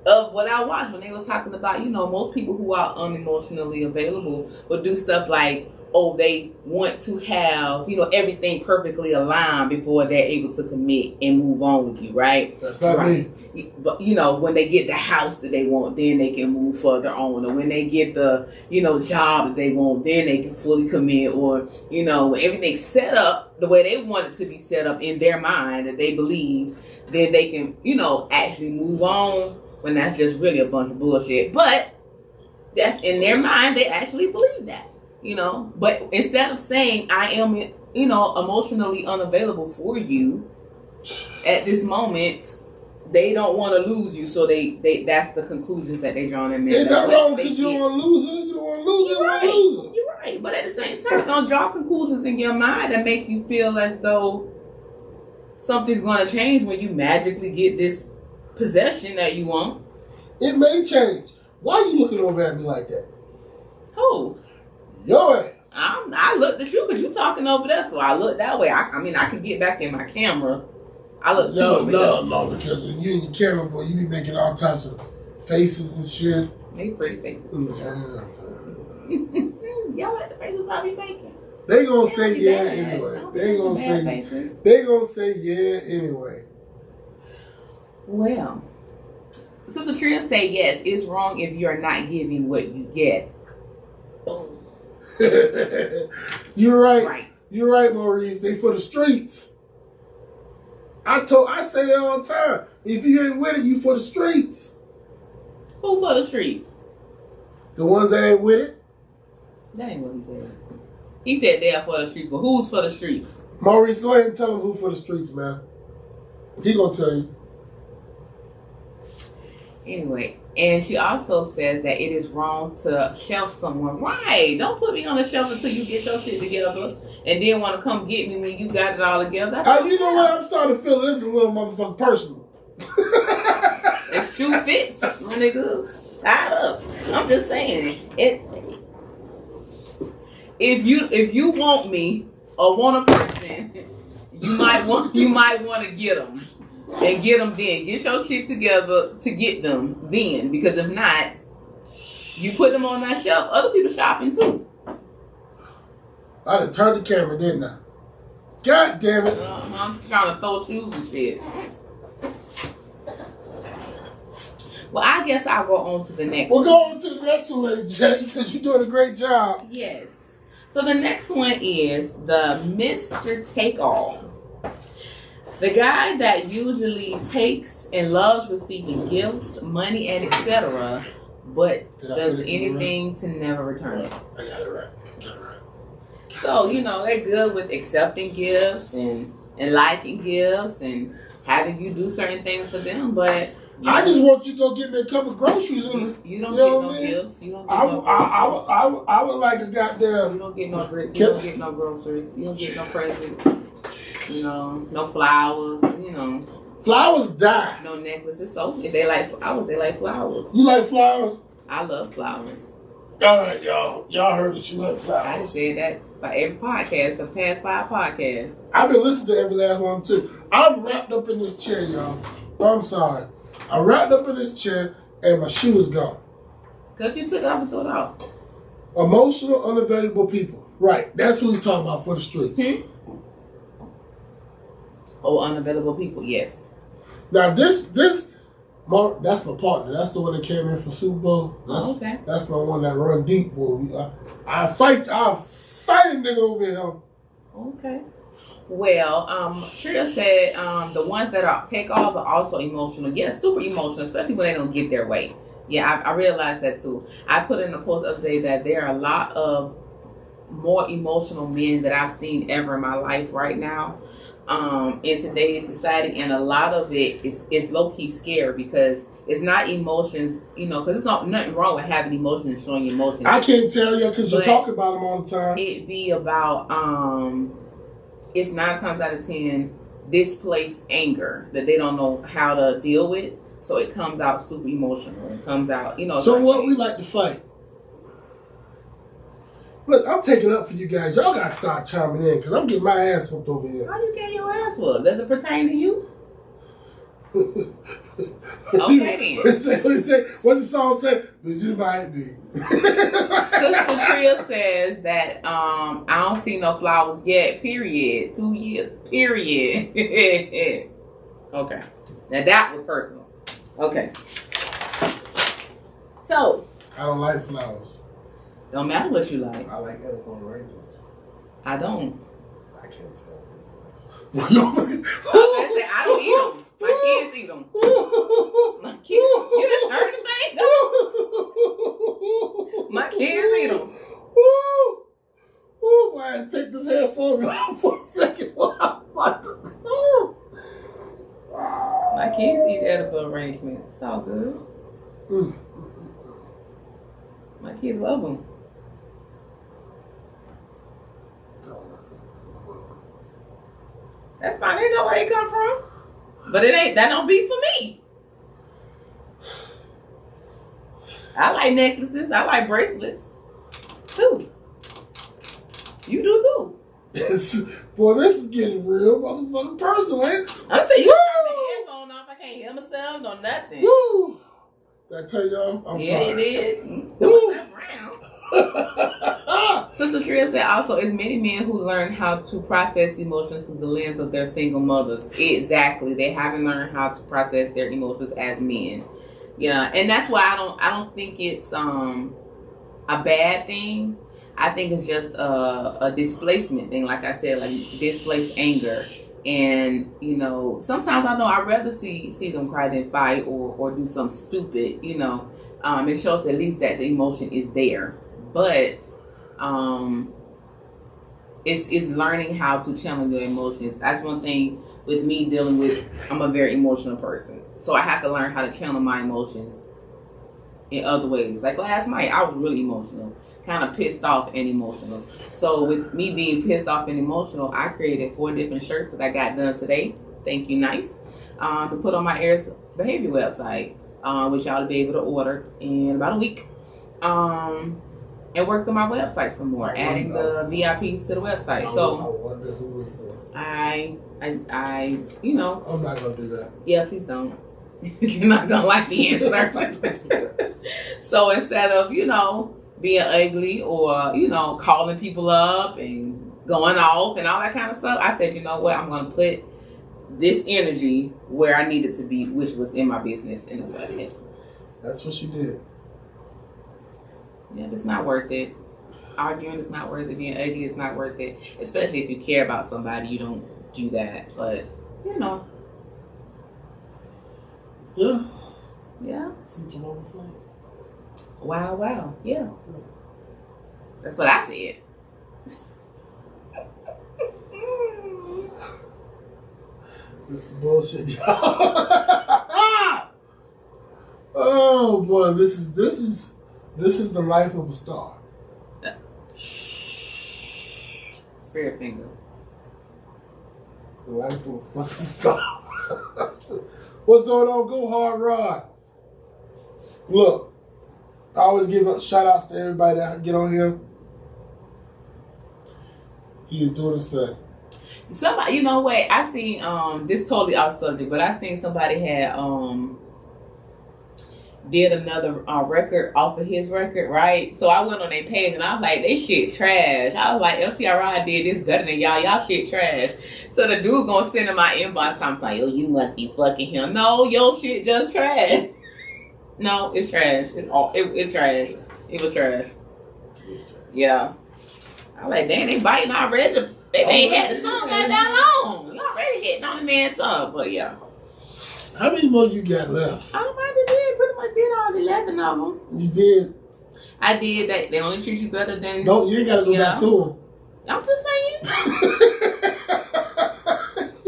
[SPEAKER 2] of what I watched when they was talking about, most people who are unemotionally available will do stuff like, they want to have, everything perfectly aligned before they're able to commit and move on with you, right?
[SPEAKER 1] That's not me.
[SPEAKER 2] But, when they get the house that they want, then they can move further on. Or when they get the, job that they want, then they can fully commit. Or, when everything's set up the way they want it to be set up in their mind that they believe, then they can, actually move on when that's just really a bunch of bullshit. But that's in their mind, they actually believe that. But instead of saying I am, emotionally unavailable for you at this moment, they don't want to lose you, so they that's the conclusions that they draw in their mind.
[SPEAKER 1] It's not wrong because you don't want to lose it. You don't want to lose it.
[SPEAKER 2] You're right. But at the same time, don't draw conclusions in your mind that make you feel as though something's going to change when you magically get this possession that you want.
[SPEAKER 1] It may change. Why are you looking over at me like that?
[SPEAKER 2] Who?
[SPEAKER 1] Your ass.
[SPEAKER 2] I looked at you because you talking over there, so I looked that way. I can get back in my camera. I look.
[SPEAKER 1] No, because when you and your camera boy, you be making all types of faces and shit.
[SPEAKER 2] They pretty faces. Y'all like the faces I be making.
[SPEAKER 1] They gonna say yeah anyway. They gonna say yeah anyway.
[SPEAKER 2] Well, Sister Tria say yes. It's wrong if you're not giving what you get. Boom.
[SPEAKER 1] You're right. You're right, Maurice. They for the streets. I say that all the time. If you ain't with it, you for the streets.
[SPEAKER 2] Who for the streets?
[SPEAKER 1] The ones that ain't with it.
[SPEAKER 2] That ain't what he said. He said they are for the streets, but who's for the streets?
[SPEAKER 1] Maurice, go ahead and tell him who for the streets, man. He gonna tell you.
[SPEAKER 2] Anyway, and she also says that it is wrong to shelf someone. Right. Don't put me on the shelf until you get your shit together and then want to come get me when you got it all together. That's
[SPEAKER 1] you know what? I'm starting to feel this is a little motherfucking personal.
[SPEAKER 2] That shoe fits, my nigga. Tied up. I'm just saying. If you want me or want a person, you might want to get them. And get them then. Get your shit together to get them then. Because if not, you put them on that shelf, other people shopping too.
[SPEAKER 1] I done turned the camera, didn't I? God damn it.
[SPEAKER 2] I'm trying to throw shoes and shit. Well, I guess I'll go on to the next one.
[SPEAKER 1] We'll go on to the next one, Lady J, because you're doing a great job.
[SPEAKER 2] Yes. So the next one is the Mr. Take-All. The guy that usually takes and loves receiving gifts, money, and etc., but does anything to never return it.
[SPEAKER 1] I got it right.
[SPEAKER 2] So, they're good with accepting gifts and liking gifts and having you do certain things for them, but...
[SPEAKER 1] I just want you to go get me a couple groceries.
[SPEAKER 2] You don't get no gifts. You don't get no groceries.
[SPEAKER 1] I would like a goddamn...
[SPEAKER 2] You don't get no grits. You don't get no groceries. You don't get no presents. No flowers,
[SPEAKER 1] Flowers die.
[SPEAKER 2] No necklaces. So if they like flowers, they like flowers.
[SPEAKER 1] You like flowers?
[SPEAKER 2] I love flowers.
[SPEAKER 1] All right, y'all. Y'all heard that you like flowers.
[SPEAKER 2] I said that by every podcast for the past 5 podcasts.
[SPEAKER 1] I've been listening to every last one, too. I'm wrapped up in this chair, y'all. I'm sorry. I'm wrapped up in this chair, and my shoe is gone.
[SPEAKER 2] Because you took it off and threw it out.
[SPEAKER 1] Emotional, unavailable people. Right. That's who he's talking about for the streets.
[SPEAKER 2] Oh, unavailable people, yes.
[SPEAKER 1] Now this Mark, that's my partner. That's the one that came in for Super Bowl.
[SPEAKER 2] Okay.
[SPEAKER 1] That's my one that run deep, boy. I'll fight a nigga over here.
[SPEAKER 2] Okay. Well, Tria said the ones that are take-offs are also emotional. Yes, super emotional, especially when they don't get their way. Yeah, I realized that too. I put in a post the other day that there are a lot of more emotional men that I've seen ever in my life right now. in today's society, and a lot of it is low key scary because it's not emotions, because there's nothing wrong with having emotions and showing your emotions.
[SPEAKER 1] I can't tell you because you talk about them all the time.
[SPEAKER 2] It be about it's 9 times out of 10 displaced anger that they don't know how to deal with, so it comes out super emotional. It comes out,
[SPEAKER 1] So what we like to fight. Look, I'm taking up for you guys. Y'all gotta start chiming in because I'm getting my ass whooped over here.
[SPEAKER 2] How you get your ass whooped? Does it pertain to you? Okay then.
[SPEAKER 1] What's the song say? But you might be.
[SPEAKER 2] Sister Tria says that I don't see no flowers yet. Period. 2 years. Period. Okay. Now that was personal. Okay. So.
[SPEAKER 1] I don't like flowers.
[SPEAKER 2] Don't matter what you like.
[SPEAKER 1] I like edible arrangements.
[SPEAKER 2] I don't.
[SPEAKER 1] I can't tell.
[SPEAKER 2] I don't eat them. My kids eat them. My kids. You just heard the thing? My kids eat them.
[SPEAKER 1] Ooh, boy, take the headphones off for a second.
[SPEAKER 2] My kids eat edible arrangements. It's all good. My kids love them. That's fine. They know where they come from. But that don't be for me. I like necklaces. I like bracelets. Too. You do too.
[SPEAKER 1] Boy, this is getting real motherfucking personal, ain't it?
[SPEAKER 2] I'm saying you turn my headphone off. I can't hear myself. No nothing.
[SPEAKER 1] Woo! Did I tell you off? I'm sorry.
[SPEAKER 2] Yeah, you did. Don't step around. Sister Tria said also, it's many men who learn how to process emotions through the lens of their single mothers. Exactly. They haven't learned how to process their emotions as men. Yeah, and that's why I don't think it's a bad thing. I think it's just a displacement thing, like I said, like displaced anger. And, sometimes I know I'd rather see them cry than fight or do something stupid, it shows at least that the emotion is there. But it's learning how to channel your emotions. That's one thing with me dealing with, I'm a very emotional person. So I have to learn how to channel my emotions in other ways. Like last night, I was really emotional, kind of pissed off and emotional. So with me being pissed off and emotional, I created 4 different shirts that I got done today. Thank you, nice. To put on my Aries Behavior website, which y'all will be able to order in about a week. And worked on my website some more, adding the VIPs to the website.
[SPEAKER 1] I wonder who is it.
[SPEAKER 2] I'm not
[SPEAKER 1] gonna do that.
[SPEAKER 2] Yeah, please don't. You're not gonna like the answer. So instead of being ugly or calling people up and going off and all that kind of stuff, I said, you know what, I'm gonna put this energy where I need it to be, which was in my business, and that's what I did.
[SPEAKER 1] That's what she did.
[SPEAKER 2] Yeah, it's not worth it. Arguing is not worth it. Being ugly is not worth it. Especially if you care about somebody, you don't do that. But,
[SPEAKER 1] Yeah.
[SPEAKER 2] Yeah.
[SPEAKER 1] See what your mama saying?
[SPEAKER 2] Wow. Yeah. That's what I said.
[SPEAKER 1] This is bullshit, y'all. Oh boy, this is the life of a star.
[SPEAKER 2] Spirit fingers.
[SPEAKER 1] The life of a fucking star. What's going on? Go Hard Rod. Look, I always give shout outs to everybody that get on here. He is doing his thing.
[SPEAKER 2] Somebody, you know what? I seen this totally off subject, but I seen somebody had did another record off of his record, right? So I went on their page and I was like, they shit trash. I was like, FTRI did this better than y'all. Y'all shit trash. So the dude gonna send in my inbox. I'm like, oh, you must be fucking him. No, your shit just trash. No, it's trash. It's trash. It was trash. Yeah. I was like, damn, they biting already. They ain't had the song that long. You already hitting on the man's up, but yeah.
[SPEAKER 1] How many more you got left?
[SPEAKER 2] I pretty much did all 11 of them.
[SPEAKER 1] You did?
[SPEAKER 2] I did. That they only treat you better than...
[SPEAKER 1] You ain't got to go back to them.
[SPEAKER 2] I'm just saying.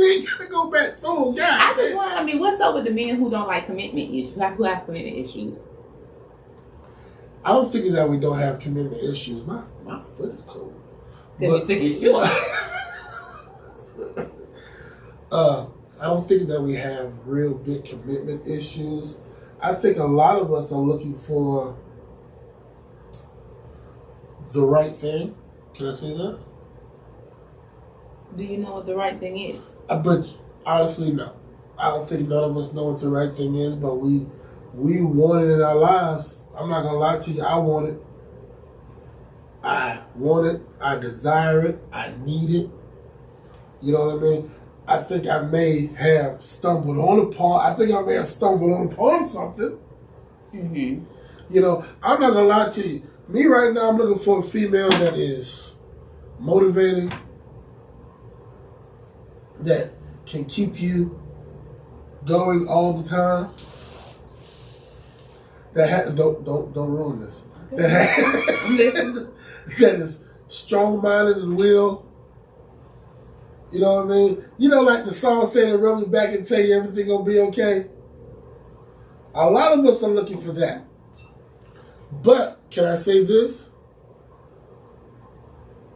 [SPEAKER 1] We ain't gotta go back through them. Yeah,
[SPEAKER 2] I just want. I mean, what's up with the men who don't like commitment issues? Who have commitment issues?
[SPEAKER 1] I don't think that we don't have commitment issues. My foot is cold.
[SPEAKER 2] Because you took your shoe off.
[SPEAKER 1] I don't think that we have real big commitment issues. I think a lot of us are looking for the right thing. Can I say that?
[SPEAKER 2] Do you know what the right thing is?
[SPEAKER 1] But honestly, no. I don't think none of us know what the right thing is, but we want it in our lives. I'm not gonna lie to you. I want it. I want it. I desire it. I need it. You know what I mean? I think I may have stumbled upon something.
[SPEAKER 2] Mm-hmm.
[SPEAKER 1] You know, I'm not gonna lie to you. Me right now, I'm looking for a female that is motivating, that can keep you going all the time. That don't ruin this.
[SPEAKER 2] Okay.
[SPEAKER 1] That is strong-minded and will. You know what I mean? You know, like the song saying, "Rub me back and tell you everything gonna be okay." A lot of us are looking for that. But can I say this?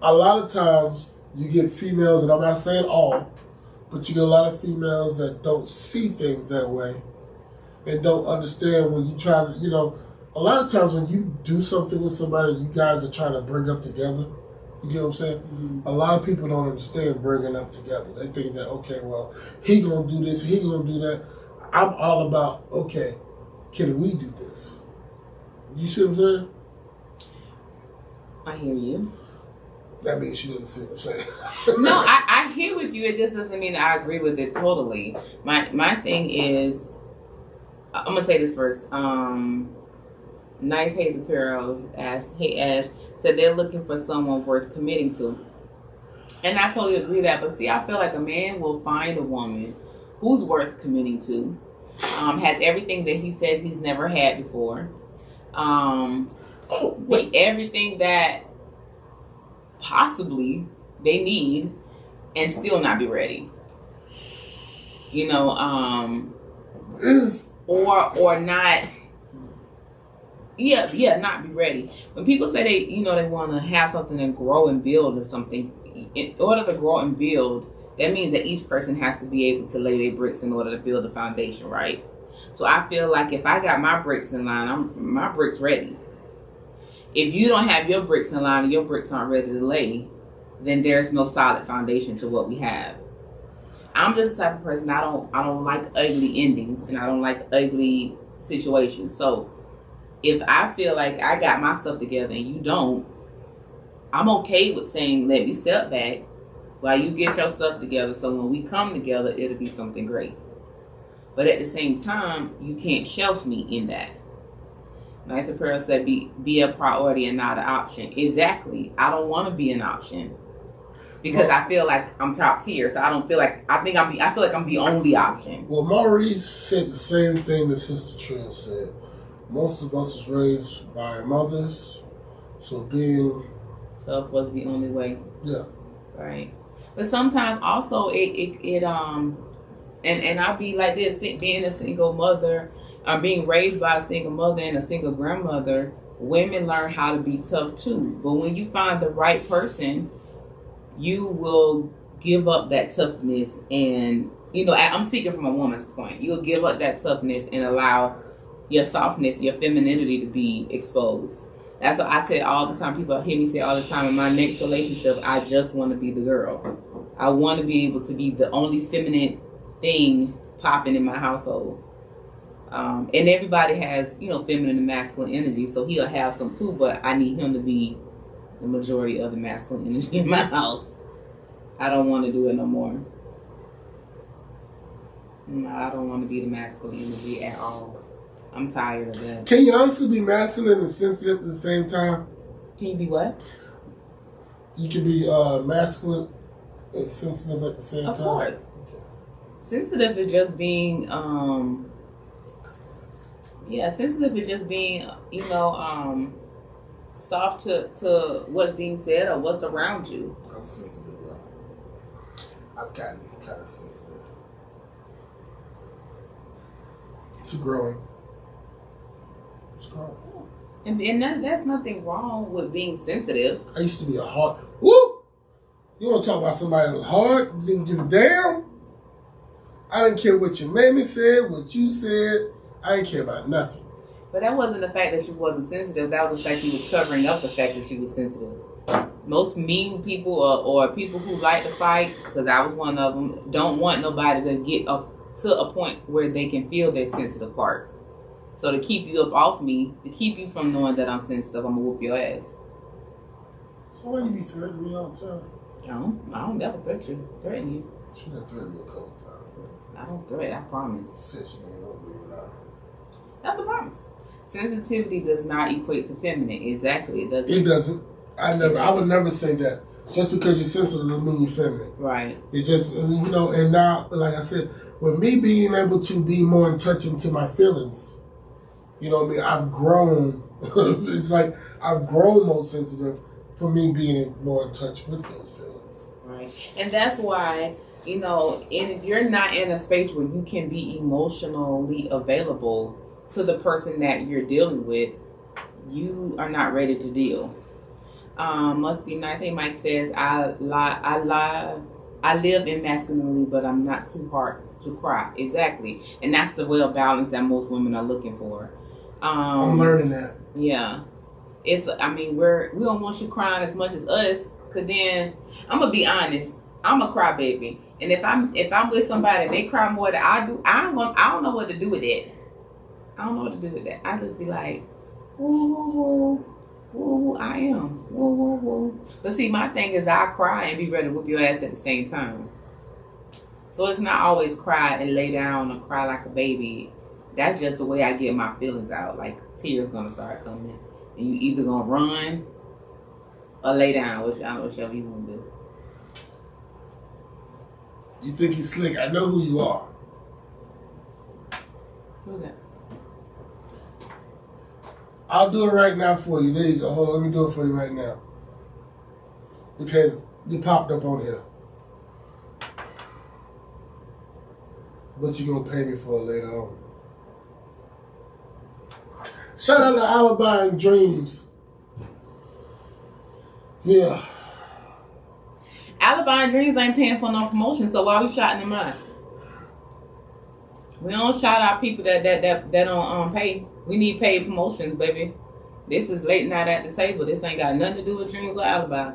[SPEAKER 1] A lot of times you get females, and I'm not saying all, but you get a lot of females that don't see things that way and don't understand when you try to, you know, a lot of times when you do something with somebody you guys are trying to bring up together, you get what I'm saying?
[SPEAKER 2] Mm-hmm.
[SPEAKER 1] A lot of people don't understand bringing up together. They think that, okay, well, he gonna do this, he gonna do that. I'm all about, okay, can we do this? You see what I'm saying?
[SPEAKER 2] I hear you.
[SPEAKER 1] That means she doesn't see what I'm saying.
[SPEAKER 2] No, I hear with you. It just doesn't mean I agree with it totally. My thing is, I'm gonna say this first. Nice Haze Apparel asked, "Hey Ash," said they're looking for someone worth committing to, and I totally agree with that. But see, I feel like a man will find a woman who's worth committing to, has everything that he said he's never had before, everything that possibly they need, and still not be ready. You know, or not. Yeah, not be ready. When people say they want to have something and grow and build or something, in order to grow and build, that means that each person has to be able to lay their bricks in order to build a foundation, right? So I feel like if I got my bricks in line, my bricks ready. If you don't have your bricks in line and your bricks aren't ready to lay, then there's no solid foundation to what we have. I'm just the type of person, I don't like ugly endings, and I don't like ugly situations. So if I feel like I got my stuff together and you don't, I'm okay with saying, let me step back while you get your stuff together, so when we come together, it'll be something great. But at the same time, you can't shelf me in that. Nice Apparel said, be a priority and not an option. Exactly. I don't want to be an option because I feel like I'm top tier. So I don't feel like, I feel like I'm the only option.
[SPEAKER 1] Well, Maurice said the same thing that Sister Trill said. Most of us was raised by mothers, so being
[SPEAKER 2] tough was the only way.
[SPEAKER 1] Yeah.
[SPEAKER 2] Right. But sometimes also and I'll be like this, being a single mother, being raised by a single mother and a single grandmother, women learn how to be tough too. But when you find the right person, you will give up that toughness, and I'm speaking from a woman's point. You'll give up that toughness and allow your softness, your femininity to be exposed. That's what I say all the time. People hear me say all the time, in my next relationship, I just want to be the girl. I want to be able to be the only feminine thing popping in my household. And everybody has, feminine and masculine energy, so he'll have some too, but I need him to be the majority of the masculine energy in my house. I don't want to do it no more. No, I don't want to be the masculine energy at all. I'm tired of that.
[SPEAKER 1] Can you honestly be masculine and sensitive at the same time?
[SPEAKER 2] Can you be what?
[SPEAKER 1] You can be masculine and sensitive at the same time.
[SPEAKER 2] Of course. Okay. Sensitive is just being, sensitive is just being, soft to what's being said or what's around you.
[SPEAKER 1] I'm sensitive, bro. I've gotten kind of sensitive. It's growing. It's growing.
[SPEAKER 2] And that's nothing wrong with being sensitive.
[SPEAKER 1] I used to be a hard. Woo! You want to talk about somebody that was hard? Didn't give a damn. I didn't care what your mammy said, what you said. I didn't care about nothing.
[SPEAKER 2] But that wasn't the fact that she wasn't sensitive. That was the fact she was covering up the fact that she was sensitive. Most mean people or people who like to fight, because I was one of them, don't want nobody to get up to a point where they can feel their sensitive parts. So to keep you up off me, to keep you from knowing that I'm sensitive, I'm going to whoop your ass.
[SPEAKER 1] So why you be threatening me all the time?
[SPEAKER 2] I don't never threaten you.
[SPEAKER 1] She done threatened me a couple times, man.
[SPEAKER 2] I don't threaten, I promise.
[SPEAKER 1] She said she didn't want me or not.
[SPEAKER 2] That's a promise. Sensitivity does not equate to feminine. Exactly, it doesn't.
[SPEAKER 1] It doesn't. I would never say that. Just because you're sensitive doesn't mean you're feminine.
[SPEAKER 2] Right.
[SPEAKER 1] It just, and now, like I said, with me being able to be more in touch into my feelings, I've grown. It's like I've grown more sensitive for me being more in touch with those feelings.
[SPEAKER 2] Right. And that's why, if you're not in a space where you can be emotionally available to the person that you're dealing with, you are not ready to deal. Must be nice. Hey, Mike says, I live in masculinity, but I'm not too hard to cry. Exactly. And that's the well balance that most women are looking for.
[SPEAKER 1] I'm learning that.
[SPEAKER 2] Yeah. We don't want you crying as much as us, cause then I'm gonna be honest, I'm a crybaby. And if I'm with somebody and they cry more than I do, I don't know what to do with it. I don't know what to do with that. I just be like, woo, woo, woo. Woo, I am. Woo, woo, woo. But see, my thing is I cry and be ready to whoop your ass at the same time. So it's not always cry and lay down or cry like a baby. That's just the way I get my feelings out. Like, tears gonna start coming. And you either gonna run or lay down, whichever you want to do.
[SPEAKER 1] You think you're slick. I know who you are.
[SPEAKER 2] Who's that?
[SPEAKER 1] I'll do it right now for you. There you go. Hold on, let me do it for you right now. Because you popped up on here. But you're going to pay me for it later on. Shout out to Alibi and Dreams. Yeah.
[SPEAKER 2] Alibi and Dreams ain't paying for no promotion, so why we shouting them out? We don't shout out people that don't pay. We need paid promotions, baby. This is late night at the table. This ain't got nothing to do with Dreams or Alibi.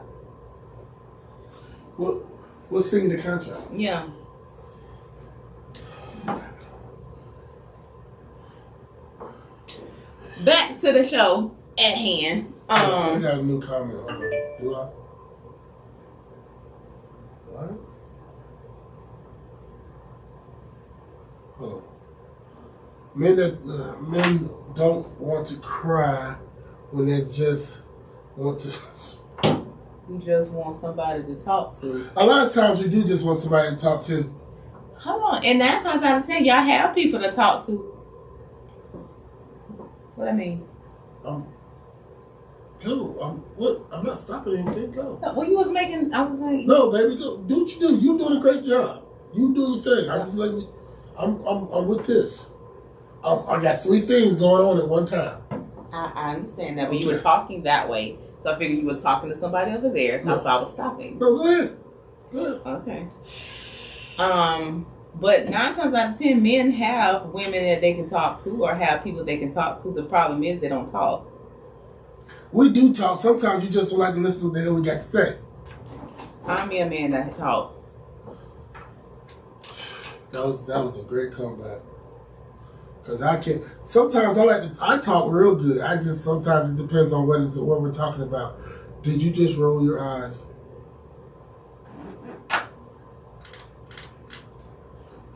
[SPEAKER 1] We'll sing the contract.
[SPEAKER 2] Yeah. Back to the show at hand.
[SPEAKER 1] I got a new comment on it. Do I? What? Hold on. Men don't want to cry when they just want to.
[SPEAKER 2] You just want somebody to talk to.
[SPEAKER 1] A lot of times we do just want somebody to talk to.
[SPEAKER 2] Hold on, and 9 times out of 10, y'all have people to talk to. What I mean?
[SPEAKER 1] Go. What? I'm not stopping anything. Go.
[SPEAKER 2] Well, you was making. I was like.
[SPEAKER 1] No, baby, go. Do what you do. You doing a great job. You do your thing. I'm just letting you. I'm with this. I got 3 things going on at one time.
[SPEAKER 2] I understand that, but you were talking that way, so I figured you were talking to somebody over there, so I was stopping.
[SPEAKER 1] No, go ahead. Go ahead.
[SPEAKER 2] Okay. But 9 times out of 10, men have women that they can talk to or have people they can talk to. The problem is they don't talk.
[SPEAKER 1] We do talk. Sometimes you just don't like to listen to what the hell we got to say.
[SPEAKER 2] Find me a man that talk.
[SPEAKER 1] That was a great comeback. Cause I can't. Sometimes I talk real good. Sometimes it depends on what we're talking about. Did you just roll your eyes?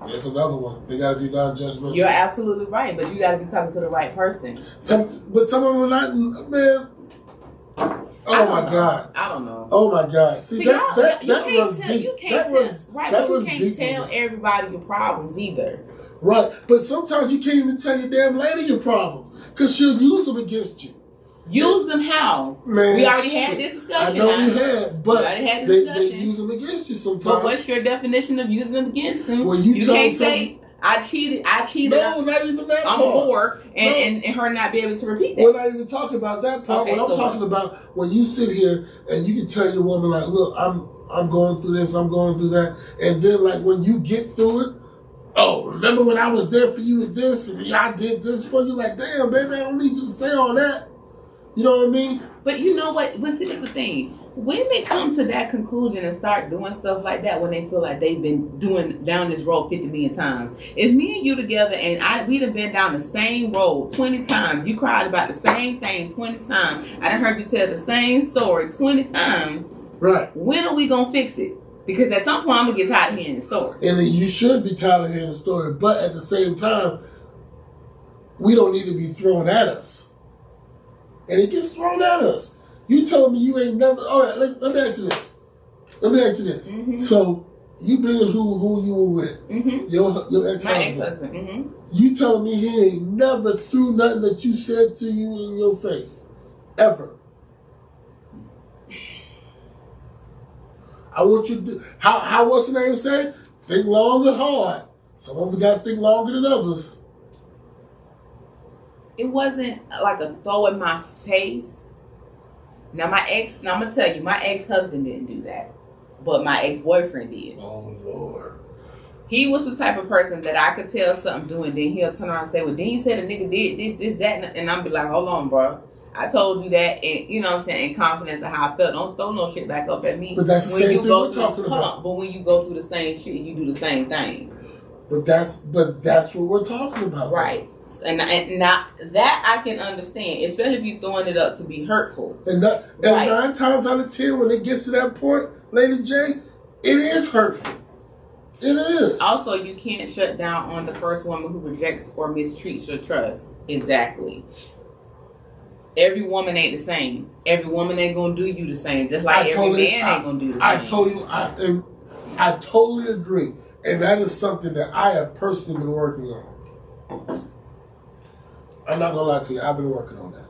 [SPEAKER 1] There's another one. They gotta be non-judgmental.
[SPEAKER 2] You're absolutely right, but you gotta be talking to the right person.
[SPEAKER 1] Some of them are not. Man. Oh my God.
[SPEAKER 2] I don't know.
[SPEAKER 1] Oh my God. See, that runs deep.
[SPEAKER 2] You can't tell everybody your problems either.
[SPEAKER 1] Right, but sometimes you can't even tell your damn lady your problems because she'll use them against you.
[SPEAKER 2] Use them how?
[SPEAKER 1] Man,
[SPEAKER 2] we already had this discussion.
[SPEAKER 1] I know we had, but they use them against you sometimes.
[SPEAKER 2] But what's your definition of using them against them?
[SPEAKER 1] When you
[SPEAKER 2] can't say I cheated.
[SPEAKER 1] No, not even that
[SPEAKER 2] I'm
[SPEAKER 1] part.
[SPEAKER 2] a whore, and her not be able to repeat that.
[SPEAKER 1] We're not even talking about that part.
[SPEAKER 2] Okay,
[SPEAKER 1] what I'm talking about, when you sit here and you can tell your woman, like, look, I'm going through this, I'm going through that, and then like when you get through it, oh, remember when I was there for you with this and I did this for you? Like, damn, baby, I don't need you to say all that. You know what I mean?
[SPEAKER 2] But you know what? But see, that's the thing. Women come to that conclusion and start doing stuff like that when they feel like they've been doing down this road 50 million times. If me and you together and we'd have been down the same road 20 times, you cried about the same thing 20 times, I done heard you tell the same story 20 times.
[SPEAKER 1] Right.
[SPEAKER 2] When are we going to fix it? Because at some point I'm going to get tired of hearing the story.
[SPEAKER 1] And you should be tired of hearing the story. But at the same time, we don't need to be thrown at us. And it gets thrown at us. You telling me you ain't never... All right, let me ask you this.
[SPEAKER 2] Mm-hmm.
[SPEAKER 1] So, you being who you were with,
[SPEAKER 2] mm-hmm.
[SPEAKER 1] your ex-husband.
[SPEAKER 2] My ex-husband. Mm-hmm.
[SPEAKER 1] You telling me he ain't never threw nothing that you said to you in your face. Ever. I want you to do... How what's the name say? Think long and hard. Some of us got to think longer than others.
[SPEAKER 2] It wasn't like a throw in my face. Now I'm gonna tell you, my ex-husband didn't do that, but my ex-boyfriend did.
[SPEAKER 1] Oh Lord.
[SPEAKER 2] He was the type of person that I could tell something doing, then he'll turn around and say, well, then you said a nigga did this, that, and I'll be like, hold on, bro. I told you that, and you know what I'm saying, in confidence of how I felt. Don't throw no shit back up at me.
[SPEAKER 1] But that's the same thing we're talking about.
[SPEAKER 2] But when you go through the same shit, you do the same thing.
[SPEAKER 1] But that's what we're talking about.
[SPEAKER 2] Right. And now that I can understand, especially if you're throwing it up to be hurtful.
[SPEAKER 1] And 9 times out of 10, when it gets to that point, Lady J, it is hurtful. It is.
[SPEAKER 2] Also, you can't shut down on the first woman who rejects or mistreats your trust. Exactly. Every woman ain't the same. Every woman ain't gonna do you the same. Just like every man ain't gonna do the same.
[SPEAKER 1] I totally agree. And that is something that I have personally been working on. I'm not gonna lie to you, I've been working on that.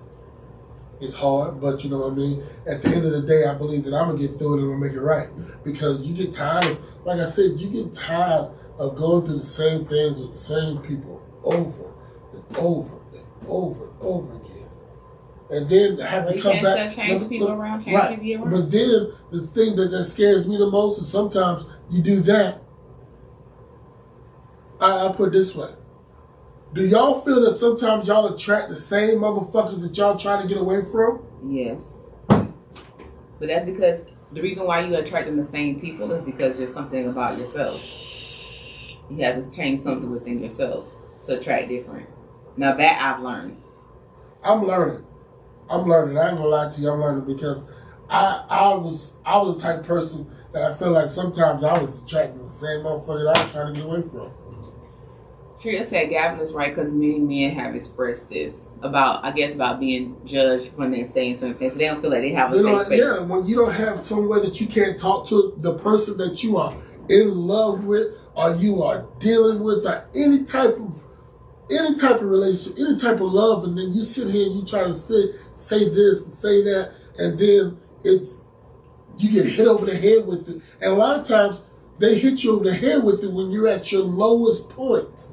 [SPEAKER 1] It's hard, but you know what I mean? At the end of the day, I believe that I'm gonna get through it and I'm gonna make it right. Because you get tired of, like I said, you get tired of going through the same things with the same people over and over and over and over again. And then have to come back.
[SPEAKER 2] Change people around, change people around.
[SPEAKER 1] But then the thing that scares me the most is sometimes you do that. I put it this way. Do y'all feel that sometimes y'all attract the same motherfuckers that y'all trying to get away from?
[SPEAKER 2] Yes. But that's because the reason why you attracting the same people is because there's something about yourself. You have to change something within yourself to attract different. Now that I've learned.
[SPEAKER 1] I'm learning. I ain't gonna lie to you. I'm learning because I was the type of person that I feel like sometimes I was attracting the same motherfucker that I was trying to get away from.
[SPEAKER 2] Tria said Gavin is right because many men have expressed this about being judged when they're saying certain things. So they don't feel like they have a safe space. Yeah,
[SPEAKER 1] when you don't have some way that you can't talk to the person that you are in love with or you are dealing with or any type of relationship, any type of love, and then you sit here and you try to say this and say that, and then you get hit over the head with it. And a lot of times they hit you over the head with it when you're at your lowest point.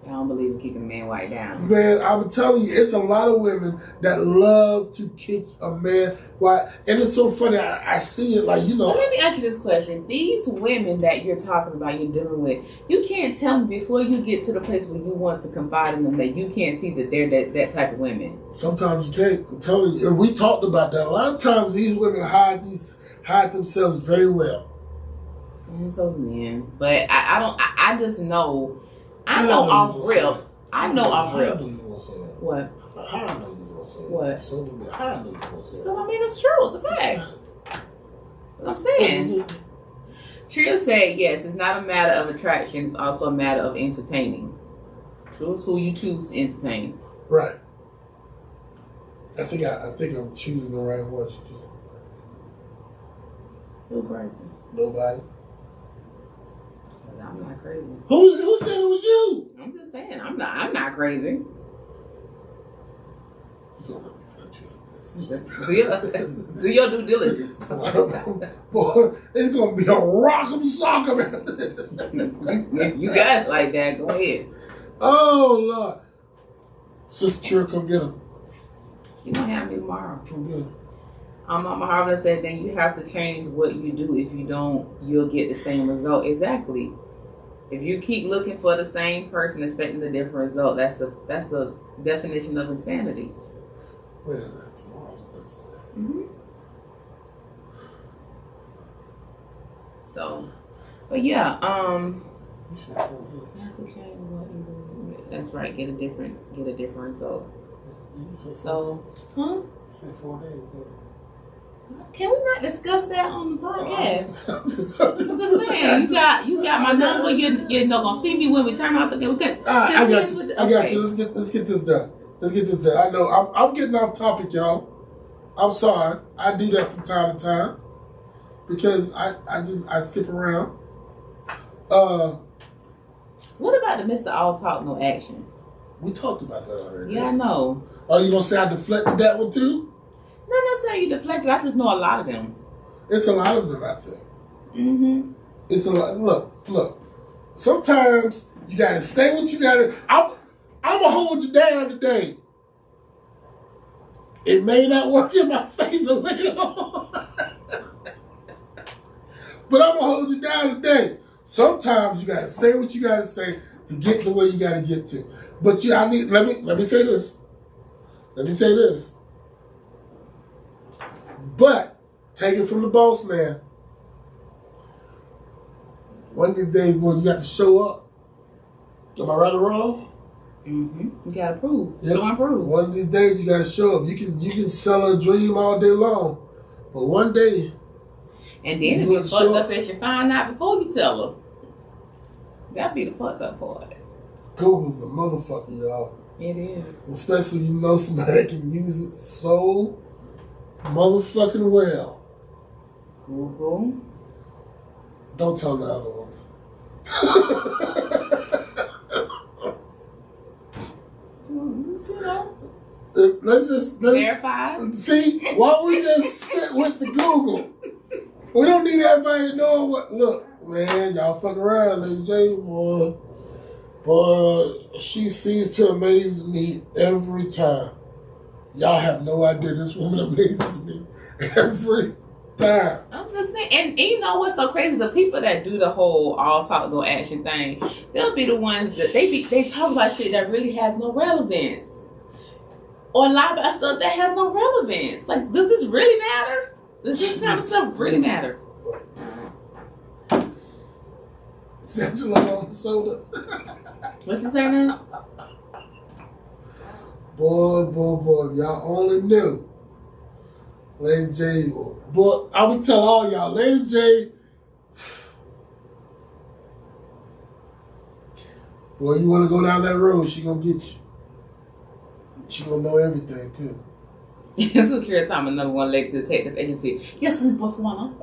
[SPEAKER 2] I don't believe in kicking a man white down.
[SPEAKER 1] Man, I'm telling you, it's a lot of women that love to kick a man white. And it's so funny, I see it like, you know.
[SPEAKER 2] Let me ask you this question. These women that you're talking about, you're dealing with, you can't tell me before you get to the place where you want to confide in them that you can't see that they're that type of women.
[SPEAKER 1] Sometimes you can't. I'm telling you. And we talked about that. A lot of times these women hide themselves very well.
[SPEAKER 2] And so, man. But I just know. I know off real. I know off real.
[SPEAKER 1] How do you want to say that?
[SPEAKER 2] What?
[SPEAKER 1] How I know you want to say that?
[SPEAKER 2] What?
[SPEAKER 1] So, how I know you want to say that?
[SPEAKER 2] Because I mean, it's true. It's a fact. What I'm saying. Tria said, yes, it's not a matter of attraction. It's also a matter of entertaining. Choose who you choose to entertain.
[SPEAKER 1] Right. I think I'm choosing the right one.
[SPEAKER 2] Who crazy?
[SPEAKER 1] Nobody.
[SPEAKER 2] I'm not crazy.
[SPEAKER 1] Who said it was you?
[SPEAKER 2] I'm just saying, I'm not crazy.
[SPEAKER 1] You're gonna
[SPEAKER 2] Do your due diligence.
[SPEAKER 1] Boy, it's gonna be a rock'em sock'em.
[SPEAKER 2] You got it like that. Go ahead.
[SPEAKER 1] Oh Lord, Sister Trill, come get him.
[SPEAKER 2] She gonna have me tomorrow.
[SPEAKER 1] Come get him.
[SPEAKER 2] Mama Harvard said, then you have to change what you do. If you don't, you'll get the same result. Exactly. If you keep looking for the same person expecting a different result, that's a definition of insanity.
[SPEAKER 1] Wait a minute, tomorrow's Wednesday.
[SPEAKER 2] Mm-hmm. So, but yeah,
[SPEAKER 1] You said 4 days.
[SPEAKER 2] you have to change what you do. That's right. Get a different result.
[SPEAKER 1] You said 4
[SPEAKER 2] So,
[SPEAKER 1] days.
[SPEAKER 2] huh?
[SPEAKER 1] You said 4 days.
[SPEAKER 2] Can we not discuss that on the podcast?
[SPEAKER 1] I'm just
[SPEAKER 2] I'm just saying, you got my number. You're not gonna see me when we turn off the game.
[SPEAKER 1] I got you. I got you. Let's get this done. I know I'm getting off topic, y'all. I'm sorry. I do that from time to time because I skip around.
[SPEAKER 2] What about the Mr. All Talk No Action?
[SPEAKER 1] We talked about that already.
[SPEAKER 2] Yeah, I know.
[SPEAKER 1] Are you gonna say I deflected that one too?
[SPEAKER 2] No, not saying you deflected. I just know a lot of them.
[SPEAKER 1] It's a lot of them, I think.
[SPEAKER 2] Mm-hmm.
[SPEAKER 1] It's a lot. Look. Sometimes you gotta say what you gotta. I'm gonna hold you down today. It may not work in my favor later on, but I'm gonna hold you down today. Sometimes you gotta say what you gotta say to get to where you gotta get to. But let me say this. But take it from the boss man. One of these days, boy, you got to show up. Am I right or wrong?
[SPEAKER 2] Mm-hmm. You gotta prove.
[SPEAKER 1] Yep.
[SPEAKER 2] Show and prove.
[SPEAKER 1] One of these days, you got to show up. You can sell a dream all day long, but one day.
[SPEAKER 2] And then if you fucked up as you find out before you tell her. That'd be the fucked up part.
[SPEAKER 1] Google's a motherfucker, y'all.
[SPEAKER 2] It is.
[SPEAKER 1] Especially when you know somebody that can use it so motherfucking well.
[SPEAKER 2] Google.
[SPEAKER 1] Don't tell the other ones. Let's
[SPEAKER 2] verify.
[SPEAKER 1] See, why don't we just sit with the Google? We don't need everybody knowing what. Look, man, y'all fuck around, Lady J, boy. She seems to amaze me every time. Y'all have no idea. This woman amazes me every time.
[SPEAKER 2] I'm just saying, and you know what's so crazy? The people that do the whole all talk no action thing, they'll be the ones that they talk about shit that really has no relevance, or lie about stuff that has no relevance. Like, does this really matter? Does this kind of stuff really matter?
[SPEAKER 1] Essential on the soda.
[SPEAKER 2] What you say now?
[SPEAKER 1] Boy, if y'all only knew. Lady J, boy, I would tell all y'all, Lady J, boy, you want to go down that road, she gonna get you. She gonna know everything, too.
[SPEAKER 2] This is Trill time, another one Lady Detective Agency. Yes, in Botswana.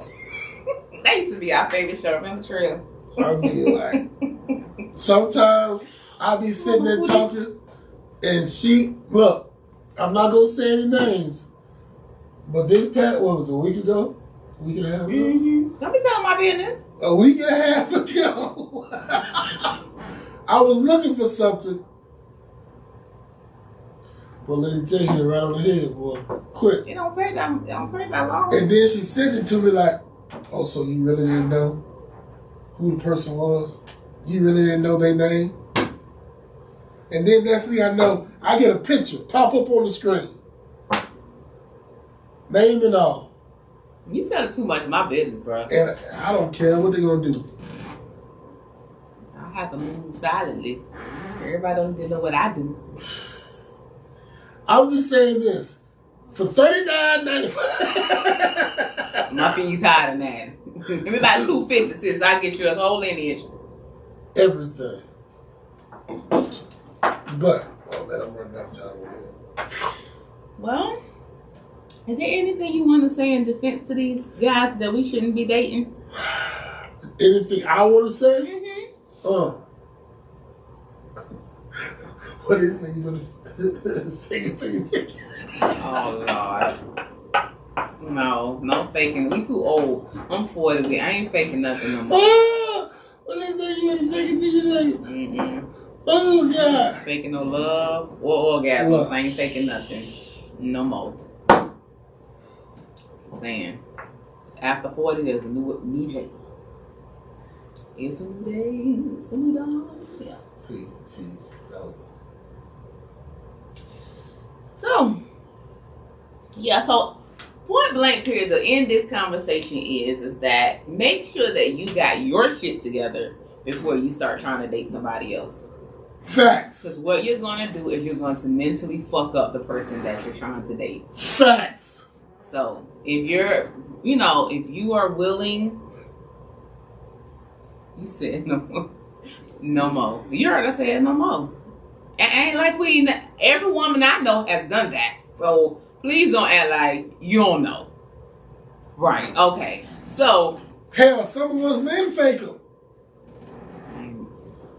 [SPEAKER 2] That used to be our favorite show. Remember Trill?
[SPEAKER 1] I mean, like, sometimes I be sitting there talking, and look, I'm not gonna say any names, but this past, what was it, a week ago? A week and a half ago?
[SPEAKER 2] Mm-hmm. Don't be telling my business.
[SPEAKER 1] A week and a half ago, I was looking for something. But Lady J hit it right on the head, boy. Quick.
[SPEAKER 2] It don't take that long.
[SPEAKER 1] And then she sent it to me like, oh, so you really didn't know who the person was? You really didn't know their name? And then next thing I know, I get a picture pop up on the screen. Name and all.
[SPEAKER 2] You telling too much of my business, bro.
[SPEAKER 1] And I don't care what they gonna do.
[SPEAKER 2] I have to move silently. Everybody don't need to know what I do.
[SPEAKER 1] I'm just saying this. For $39.95.
[SPEAKER 2] My fees higher than that. Give me about $2.50 since I get you a whole lineage.
[SPEAKER 1] Everything. But, oh man, I'm running out of time over here.
[SPEAKER 2] Well, is there anything you want to say in defense to these guys that we shouldn't be dating?
[SPEAKER 1] Anything I want to say?
[SPEAKER 2] Mm-hmm.
[SPEAKER 1] What is it? You better fake it till you make it.
[SPEAKER 2] Oh, Lord. No faking. We too old. I'm 40. I ain't faking nothing no more.
[SPEAKER 1] What they say? You better fake it till you make it.
[SPEAKER 2] Mm-mm.
[SPEAKER 1] Oh, God.
[SPEAKER 2] Faking no love or orgasms. I ain't faking nothing. No more. Saying. After 40, there's a new day. It's a new day. It's a new dawn. Yeah.
[SPEAKER 1] See, that was.
[SPEAKER 2] So, yeah, so point blank period to end this conversation is that make sure that you got your shit together before you start trying to date somebody else.
[SPEAKER 1] Facts.
[SPEAKER 2] Because what you're going to do is you're going to mentally fuck up the person that you're trying to date.
[SPEAKER 1] Facts.
[SPEAKER 2] So, if you're, if you are willing, you said no more. No more. You heard I said no more. And ain't like every woman I know has done that. So, please don't act like you don't know. Right. Okay. So.
[SPEAKER 1] Hell, some of us men fake them.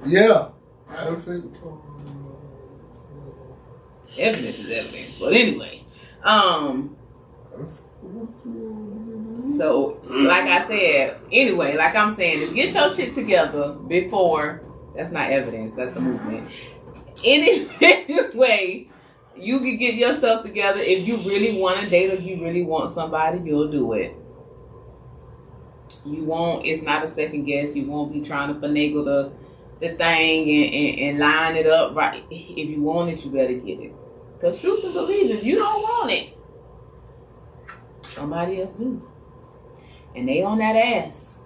[SPEAKER 1] Yeah. I don't fake them.
[SPEAKER 2] Evidence is evidence. But anyway. So, like I said, anyway, like I'm saying, get your shit together before. That's not evidence. That's a movement. Anyway, you can get yourself together. If you really want to date or you really want somebody, you'll do it. You won't. It's not a second guess. You won't be trying to finagle the thing and line it up right. If you want it, you better get it. Because truth to believe, if you don't want it, somebody else do. And they on that ass.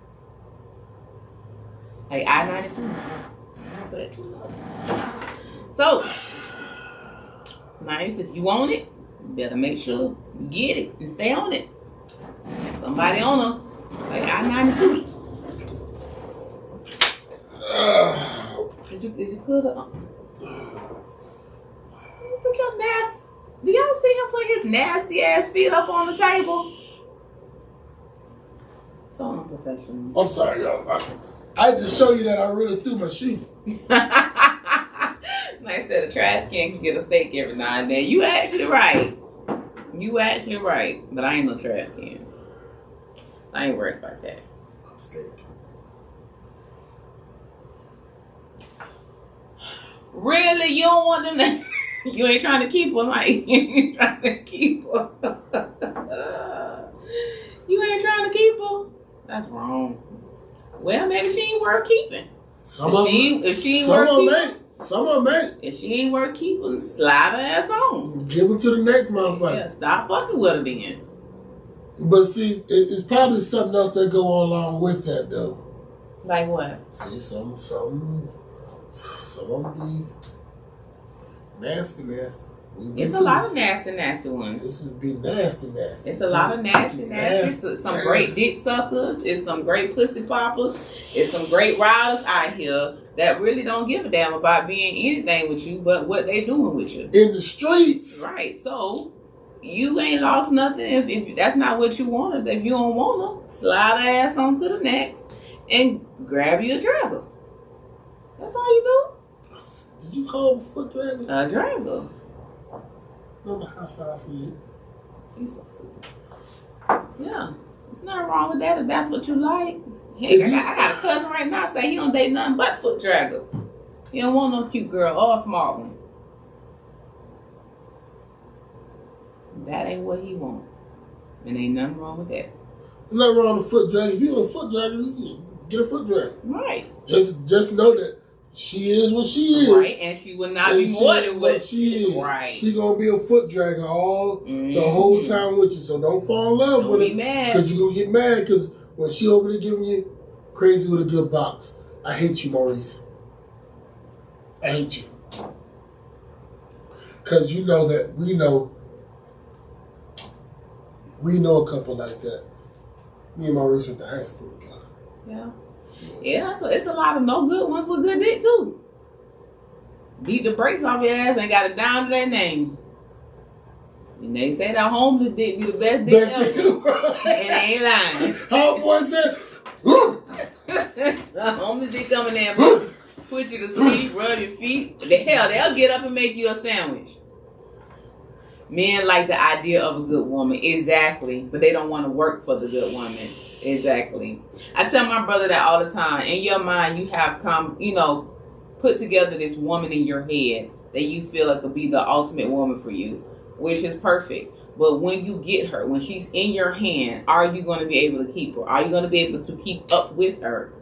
[SPEAKER 2] Like I-92. So, nice. If you want it, you better make sure you get it and stay on it. Somebody on her. Like I-92. Did you clear the... Look your nasty... Do y'all see him put his nasty ass feet up on the table? So unprofessional.
[SPEAKER 1] I'm sorry, y'all. I had to show you that I really threw my shoe.
[SPEAKER 2] Like I said, a trash can can get a steak every now and then. You actually right. But I ain't no trash can. I ain't worried about that.
[SPEAKER 1] Steak.
[SPEAKER 2] Really? You don't want them to... You ain't trying to keep her, like, you ain't trying to keep her. You ain't trying to keep her? That's wrong. Well, maybe she ain't worth keeping. Some of them ain't. If she ain't worth keeping, slide her ass on.
[SPEAKER 1] Give her to the next motherfucker.
[SPEAKER 2] Yeah, stop fucking with her then.
[SPEAKER 1] But see, it's probably something else that go along with that, though.
[SPEAKER 2] Like what?
[SPEAKER 1] See, some of them be nasty.
[SPEAKER 2] It's a lot of nasty ones.
[SPEAKER 1] This is be nasty.
[SPEAKER 2] It's a lot of nasty. Some great dick suckers. It's some great pussy poppers. It's some great riders out here that really don't give a damn about being anything with you but what they doing with you.
[SPEAKER 1] In the streets.
[SPEAKER 2] Right. So, you ain't lost nothing if that's not what you wanted. If you don't want her, slide her ass onto the next and grab you a dragger. That's all you do.
[SPEAKER 1] Did you call him a foot dragger?
[SPEAKER 2] A dragger.
[SPEAKER 1] Another high five for you.
[SPEAKER 2] You so stupid. Yeah. There's nothing wrong with that if that's what you like. Hey, I got a cousin right now say he don't date nothing but foot draggers. He don't want no cute girl or a smart one. That ain't what he want. And ain't nothing wrong with that.
[SPEAKER 1] Nothing wrong with a foot dragger. If you want a foot dragger, get a foot dragger.
[SPEAKER 2] Right.
[SPEAKER 1] Just know that she is what she is.
[SPEAKER 2] Right, and she will not be more than what
[SPEAKER 1] she is.
[SPEAKER 2] Right.
[SPEAKER 1] She gonna be a foot dragger the whole time with you. So don't fall in love with her.
[SPEAKER 2] Don't be mad.
[SPEAKER 1] Because you're gonna get mad because when she over there giving you crazy with a good box. I hate you, Maurice. I hate you. Because you know that we know a couple like that. Me and Maurice went to high school together.
[SPEAKER 2] Yeah. Yeah, so it's a lot of no good ones with good dick too. Beat the brakes off your ass and got it down to their name. And they say that homeless dick be the best dick ever. And they ain't lying.
[SPEAKER 1] Homeboy said,
[SPEAKER 2] the homeless dick coming there. Put you to sleep, rub your feet. Hell, they'll get up and make you a sandwich. Men like the idea of a good woman, exactly, but they don't want to work for the good woman, exactly. I tell my brother that all the time. In your mind, you have put together this woman in your head that you feel like could be the ultimate woman for you, which is perfect. But when you get her, when she's in your hand, are you going to be able to keep her? Are you going to be able to keep up with her?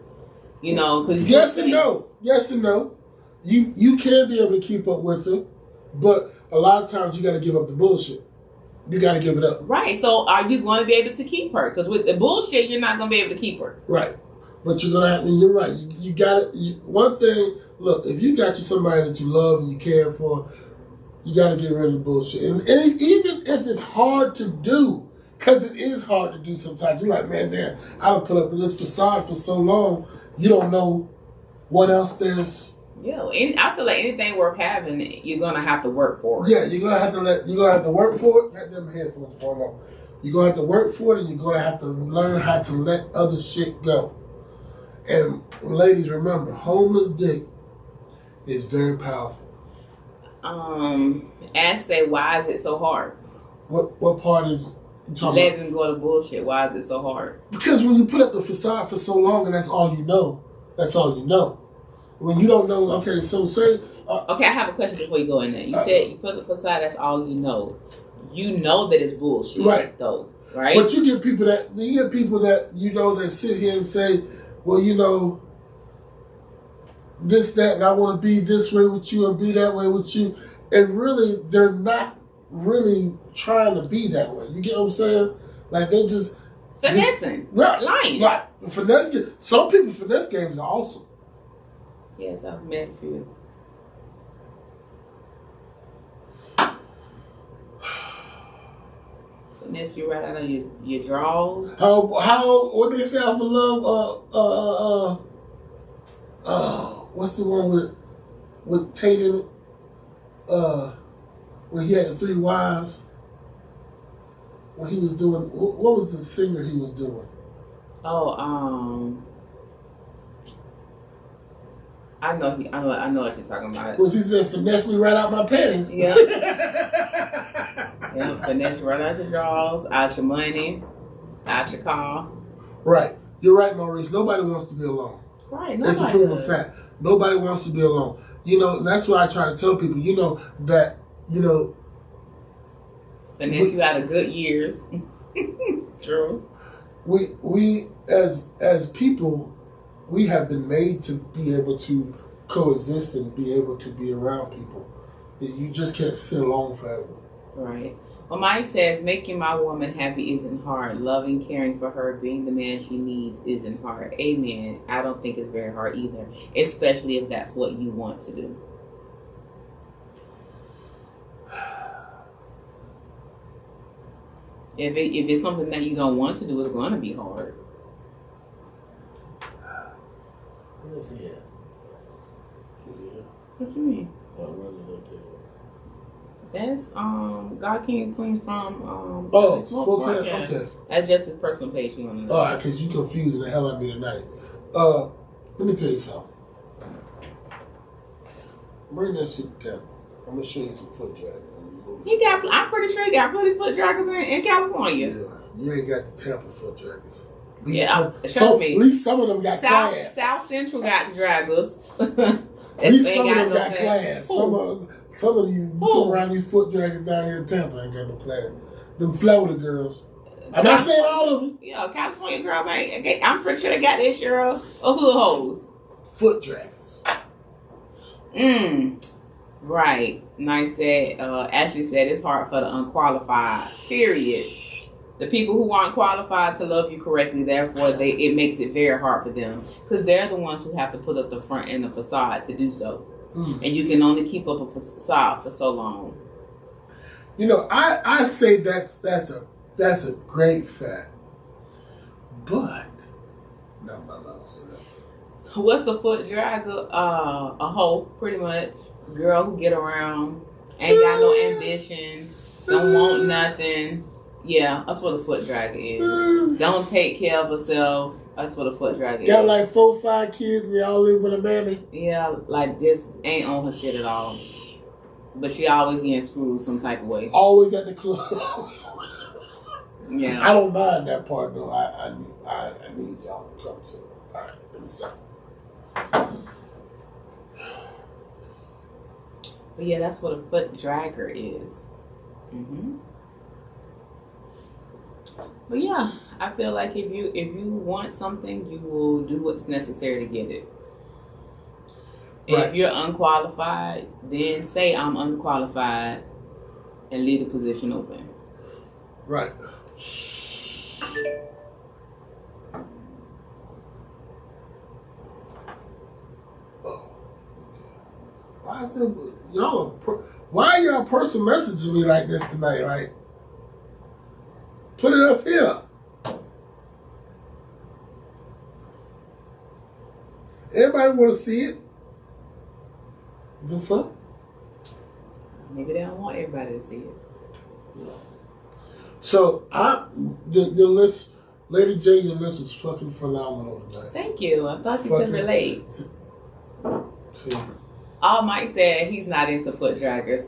[SPEAKER 2] Because
[SPEAKER 1] yes and no. Yes and no. You can be able to keep up with her, but a lot of times you got to give up the bullshit. You got to give it up.
[SPEAKER 2] Right. So are you going to be able to keep her? Because with the bullshit, you're not going to be able to keep her.
[SPEAKER 1] Right. But you're going to have, and you're right. You got it. One thing, look, if you got you somebody that you love and you care for, you got to get rid of the bullshit. And even if it's hard to do, because it is hard to do sometimes. You're like, man, damn, I done put up with this facade for so long, you don't know what else there's.
[SPEAKER 2] Yeah, I feel like anything worth having, you're gonna have to work for it.
[SPEAKER 1] Yeah, you're gonna have to work for it. Got them headphones for long. You're gonna have to work for it, and you're gonna have to learn how to let other shit go. And ladies, remember, homeless dick is very powerful.
[SPEAKER 2] Ask say, why is it so hard?
[SPEAKER 1] What part is you talking
[SPEAKER 2] let
[SPEAKER 1] about?
[SPEAKER 2] them go to bullshit. Why is it so hard?
[SPEAKER 1] Because when you put up the facade for so long, and that's all you know. That's all you know. When you don't know, okay, so say...
[SPEAKER 2] okay, I have a question before you go in there. You said you put the facade, that's all you know. You know that it's bullshit,
[SPEAKER 1] right?
[SPEAKER 2] Though, right?
[SPEAKER 1] But you get people that that sit here and say, well, this, that, and I want to be this way with you and be that way with you. And really, they're not really trying to be that way. You get what I'm saying? Like, they just...
[SPEAKER 2] Finessing. Lying.
[SPEAKER 1] Right. Finesse. Some people finesse games are awesome.
[SPEAKER 2] Yes, I've met a few. Finesse you right out of your drawers.
[SPEAKER 1] How what they say out for love? What's the one with Tate in it? When he had the 3 wives. When he was doing, what was the singer he was doing?
[SPEAKER 2] I know what you're talking about.
[SPEAKER 1] Was he said, finesse me right out my panties?
[SPEAKER 2] Yeah. Yeah, finesse you right out your drawers, out your money, out your car.
[SPEAKER 1] Right. You're right, Maurice. Nobody wants to be alone.
[SPEAKER 2] Right.
[SPEAKER 1] That's a proven fact. Nobody wants to be alone. That's why I try to tell people, that,
[SPEAKER 2] finesse you out of good years. True.
[SPEAKER 1] We as people, we have been made to be able to coexist and be able to be around people. You just can't sit alone forever.
[SPEAKER 2] Right. Well, Mike says, making my woman happy isn't hard. Loving, caring for her, being the man she needs isn't hard. Amen. I don't think it's very hard either, especially if that's what you want to do. If it's something that you don't want to do, it's going to be hard.
[SPEAKER 1] Where is he at?
[SPEAKER 2] What you mean? That's God Kings Queens from
[SPEAKER 1] Spokane. Okay.
[SPEAKER 2] That's just his personal page. You want to know?
[SPEAKER 1] All right, because you confusing the hell out of me tonight. Let me tell you something. Bring that shit to Tampa. I'm gonna show you some foot draggers.
[SPEAKER 2] I'm pretty sure you got plenty of foot draggers in California.
[SPEAKER 1] Yeah, you ain't got the Tampa foot draggers.
[SPEAKER 2] Trust me.
[SPEAKER 1] At least some of them got class.
[SPEAKER 2] South Central got the draggers.
[SPEAKER 1] At least some of them got class. Some of these, you come around these foot draggers down here in Tampa ain't got no class. Them Florida girls. I'm not saying all of them.
[SPEAKER 2] Yeah, California girls ain't. I'm pretty sure they got their share of hood hoes.
[SPEAKER 1] Foot draggers.
[SPEAKER 2] Right. Nice said. Ashley said it's hard for the unqualified. Period. The people who aren't qualified to love you correctly, therefore, it makes it very hard for them because they're the ones who have to put up the front and the facade to do so, and you can only keep up a facade for so long.
[SPEAKER 1] I say that's a great fact, but no.
[SPEAKER 2] What's a foot dragger? A hoe, pretty much. Girl who get around, ain't got no ambition, don't want nothing. Yeah, that's what a foot dragger is. Don't take care of herself. That's what a foot dragger is.
[SPEAKER 1] Got like 4, 5 kids, and they all live with a mammy.
[SPEAKER 2] Yeah, like just ain't on her shit at all. But she always getting screwed some type of way.
[SPEAKER 1] Always at the club.
[SPEAKER 2] Yeah.
[SPEAKER 1] I don't mind that part though. I need y'all to come to. All right, let me stop.
[SPEAKER 2] But yeah, that's what a foot dragger is. But yeah, I feel like if you want something, you will do what's necessary to get it. And
[SPEAKER 1] Right.
[SPEAKER 2] if you're unqualified, then say I'm unqualified and leave the position open.
[SPEAKER 1] Right. Oh. Why is it why are y'all person messaging me like this tonight? Like, put it up here. Everybody want to see it. The fuck?
[SPEAKER 2] Maybe they don't want everybody to see it.
[SPEAKER 1] So your list, Lady J, your list was fucking phenomenal tonight.
[SPEAKER 2] Thank you. I thought you could relate.
[SPEAKER 1] See.
[SPEAKER 2] All Mike said, he's not into foot draggers.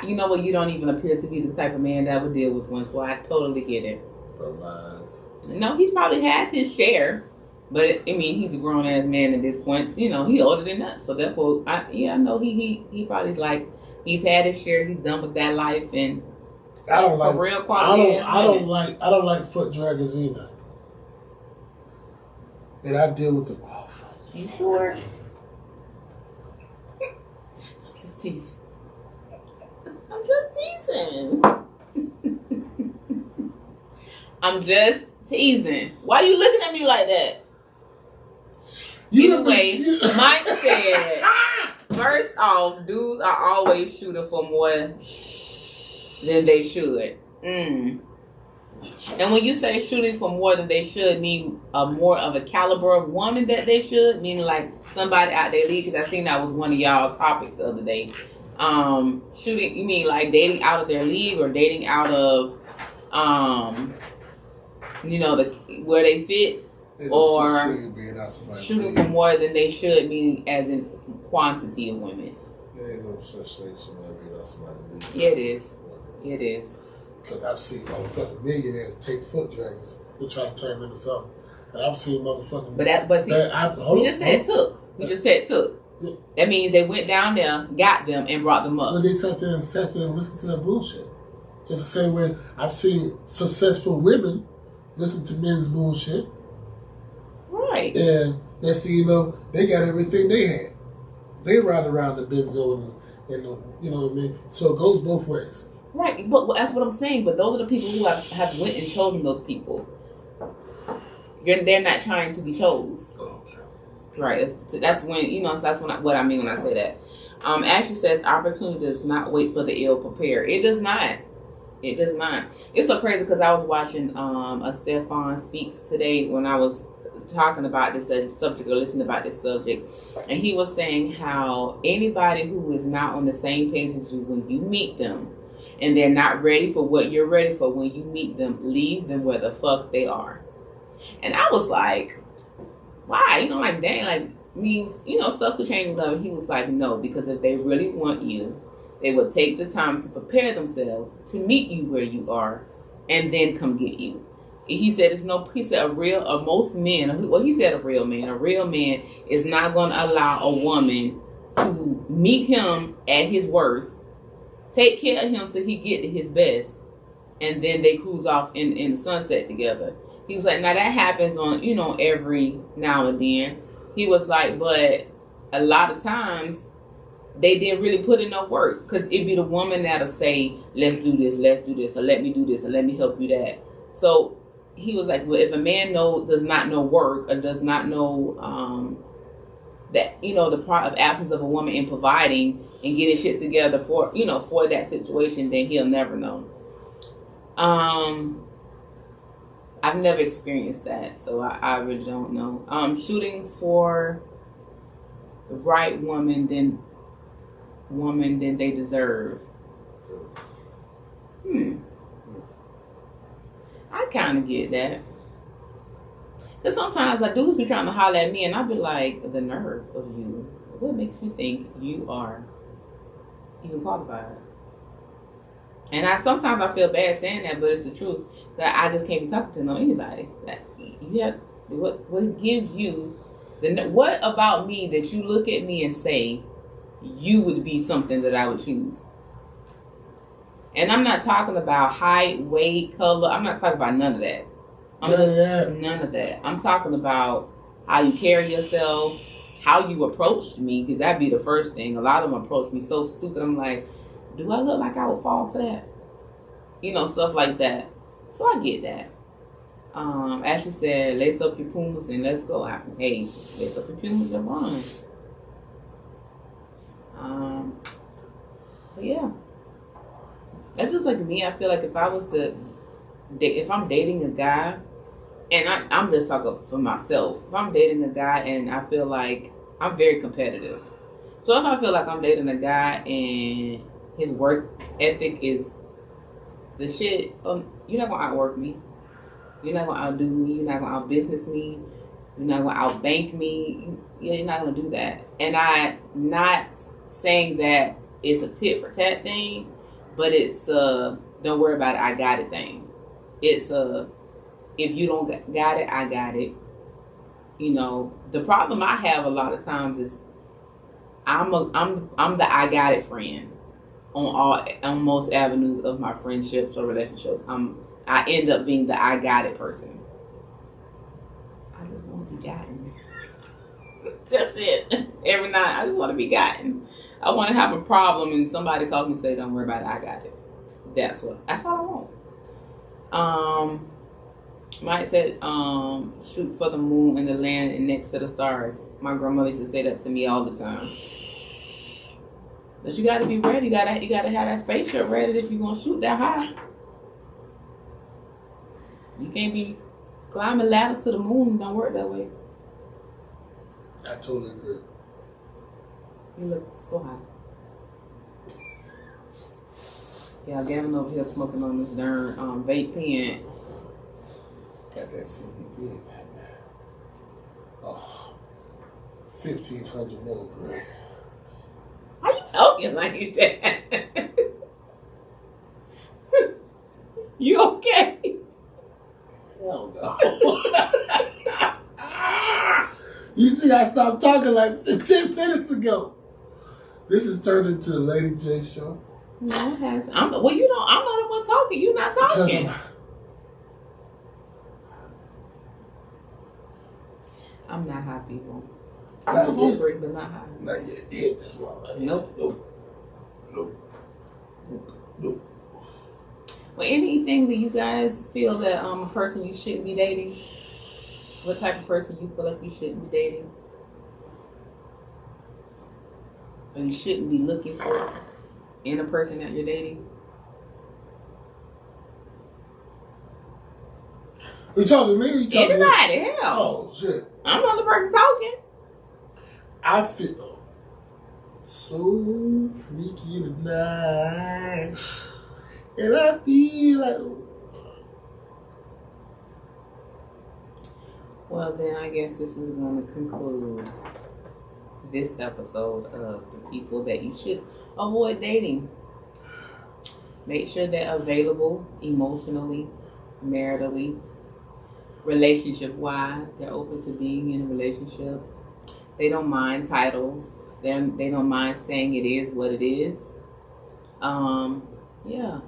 [SPEAKER 2] You know what? You don't even appear to be the type of man that would deal with one, so I totally get it.
[SPEAKER 1] The lies.
[SPEAKER 2] No, he's probably had his share, but I mean, he's a grown ass man at this point. You know, he older than us, so therefore, I know he probably's like he's had his share. He's done with that life, and
[SPEAKER 1] I don't like
[SPEAKER 2] real quality.
[SPEAKER 1] I don't like foot draggers either. And I deal with them. Oh, fuck.
[SPEAKER 2] You sure? I'm just teasing. I'm just teasing. Why are you looking at me like that? Anyway, Mike said, first off, dudes are always shooting for more than they should. And when you say shooting for more than they should, mean more of a caliber of woman that they should, meaning like somebody out their league, because I seen that was one of y'all topics the other day. Shooting, you mean like dating out of their league or dating out of, where they fit? Or shooting for more than they should, meaning as in quantity of women.
[SPEAKER 1] There ain't no such thing as somebody being out somebody's league.
[SPEAKER 2] Yeah, it is. It is.
[SPEAKER 1] Because I've seen motherfucking millionaires take foot draggers to try to turn them into something. And I've seen motherfucking... We just said took. Yeah.
[SPEAKER 2] That means they went down there, got them, and brought them up.
[SPEAKER 1] But they sat there and listened to that bullshit. Just the same way I've seen successful women listen to men's bullshit.
[SPEAKER 2] Right.
[SPEAKER 1] And next thing you know, they got everything they had. They ride around the benzo and you know what I mean? So it goes both ways.
[SPEAKER 2] Right, but that's what I'm saying. But those are the people who have went and chosen those people. They're not trying to be chose.
[SPEAKER 1] Oh, okay.
[SPEAKER 2] Right. That's when what I mean when I say that. Ashley says opportunity does not wait for the ill prepared. It does not. It does not. It's so crazy because I was watching a Stefan Speaks today when I was talking about this subject or listening about this subject, and he was saying how anybody who is not on the same page as you when you meet them and they're not ready for what you're ready for when you meet them, leave them where the fuck they are. And I was like, why? Dang, means, stuff could change with love. He was like, no, because if they really want you, they will take the time to prepare themselves to meet you where you are and then come get you. He said a real man is not going to allow a woman to meet him at his worst, take care of him till he get to his best, and then they cruise off in the sunset together. He was like, now that happens on, every now and then. He was like, but a lot of times they didn't really put in no work, because it'd be the woman that'll say, let's do this, or let me do this, or let me help you that. So he was like, well, if a man does not know work or does not know that, the part of absence of a woman in providing and getting shit together for that situation, then he'll never know. I've never experienced that, so I really don't know. Shooting for the right woman than they deserve. I kind of get that. Because sometimes like dudes be trying to holler at me, and I be like, the nerve of you. What makes you think you are even qualified? And sometimes I feel bad saying that, but it's the truth. That I just can't be talking to anybody. That you have what gives you what about me that you look at me and say you would be something that I would choose. And I'm not talking about height, weight, color. I'm not talking about none of that. None of that. I'm talking about how you carry yourself, how you approached me, because that'd be the first thing. A lot of them approach me so stupid. I'm like, do I look like I would fall for that? You know, stuff like that. So I get that. Ashley said, lace up your Pumas and let's go. Hey, lace up your Pumas and run. But yeah. That's just like me. I feel like if I was to if I'm dating a guy, and I'm just talking for myself. If I'm dating a guy and I feel like I'm very competitive. So if I feel like I'm dating a guy and his work ethic is the shit, you're not going to outwork me. You're not going to outdo me. You're not going to outbusiness me. You're not going to outbank me. You're not going to do that. And I'm not saying that it's a tit for tat thing, but it's don't worry about it, I got it thing. It's if you don't got it, I got it. You know, the problem I have a lot of times is I'm the I got it friend on most avenues of my friendships or relationships. I end up being the I got it person. I just want to be gotten. That's it. Every night I just want to be gotten. I want to have a problem and somebody calls me and say, "Don't worry about it, I got it." That's all I want. Mike said, shoot for the moon and the land and next to the stars. My grandmother used to say that to me all the time. But you gotta be ready. You gotta have that spaceship ready if you're gonna shoot that high. You can't be climbing ladders to the moon. It don't work that way.
[SPEAKER 1] I totally agree.
[SPEAKER 2] You look so high. Yeah, Gavin over here smoking on this darn vape pen.
[SPEAKER 1] Got that CBD in that, man. Oh, 1,500 milligrams.
[SPEAKER 2] How you talking like that? You okay?
[SPEAKER 1] Hell no. You see, I stopped talking like 15 minutes ago. This has turned into the Lady J show.
[SPEAKER 2] No, it hasn't. I'm not the one talking. You're not talking. I'm not high, people. I'm hungry, but not high.
[SPEAKER 1] Not yet. Yeah, that's why.
[SPEAKER 2] Nope. Well, anything that you guys feel that a person you shouldn't be dating? What type of person you feel like you shouldn't be dating? Or you shouldn't be looking for in a person that you're dating?
[SPEAKER 1] You talking to me? You talking
[SPEAKER 2] anybody?
[SPEAKER 1] To
[SPEAKER 2] hell.
[SPEAKER 1] Oh shit!
[SPEAKER 2] I'm not the person talking.
[SPEAKER 1] I feel so freaky tonight, and I feel like.
[SPEAKER 2] Well, then I guess this is going to conclude this episode of the people that you should avoid dating. Make sure they're available emotionally, maritally, relationship-wise. They're open to being in a relationship. They don't mind titles. They don't mind saying it is what it is. Yeah.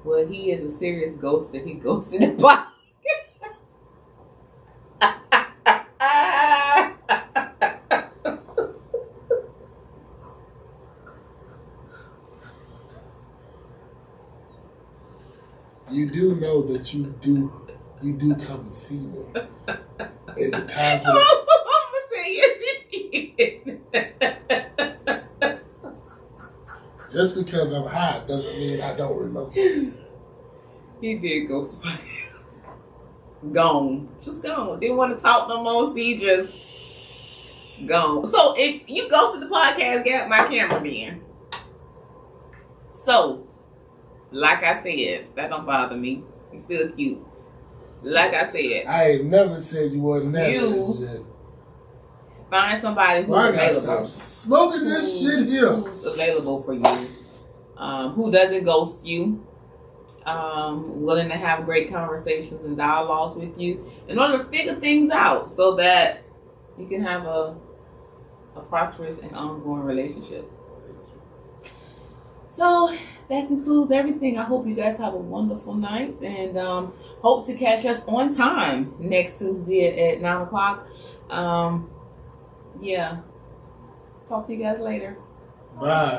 [SPEAKER 2] Well, he is a serious ghost if he ghosted the body.
[SPEAKER 1] You do know that you do come to see me in the time when
[SPEAKER 2] I'm gonna say yes, he did.
[SPEAKER 1] Just because I'm hot doesn't mean I don't remember.
[SPEAKER 2] He did ghost the Gone. Just gone. Didn't want to talk no more. See, just gone. So if you ghosted the podcast, get my camera then. So, like I said, that don't bother me. I'm still cute. Like I said,
[SPEAKER 1] I ain't never said you wasn't never.
[SPEAKER 2] You find somebody who's
[SPEAKER 1] I gotta
[SPEAKER 2] available.
[SPEAKER 1] stop smoking this shit here.
[SPEAKER 2] Who's available for you. Who doesn't ghost you. Willing to have great conversations and dialogues with you in order to figure things out so that you can have a prosperous and ongoing relationship. So that concludes everything. I hope you guys have a wonderful night and hope to catch us on time next Tuesday at 9 o'clock. Yeah. Talk to you guys later.
[SPEAKER 1] Bye.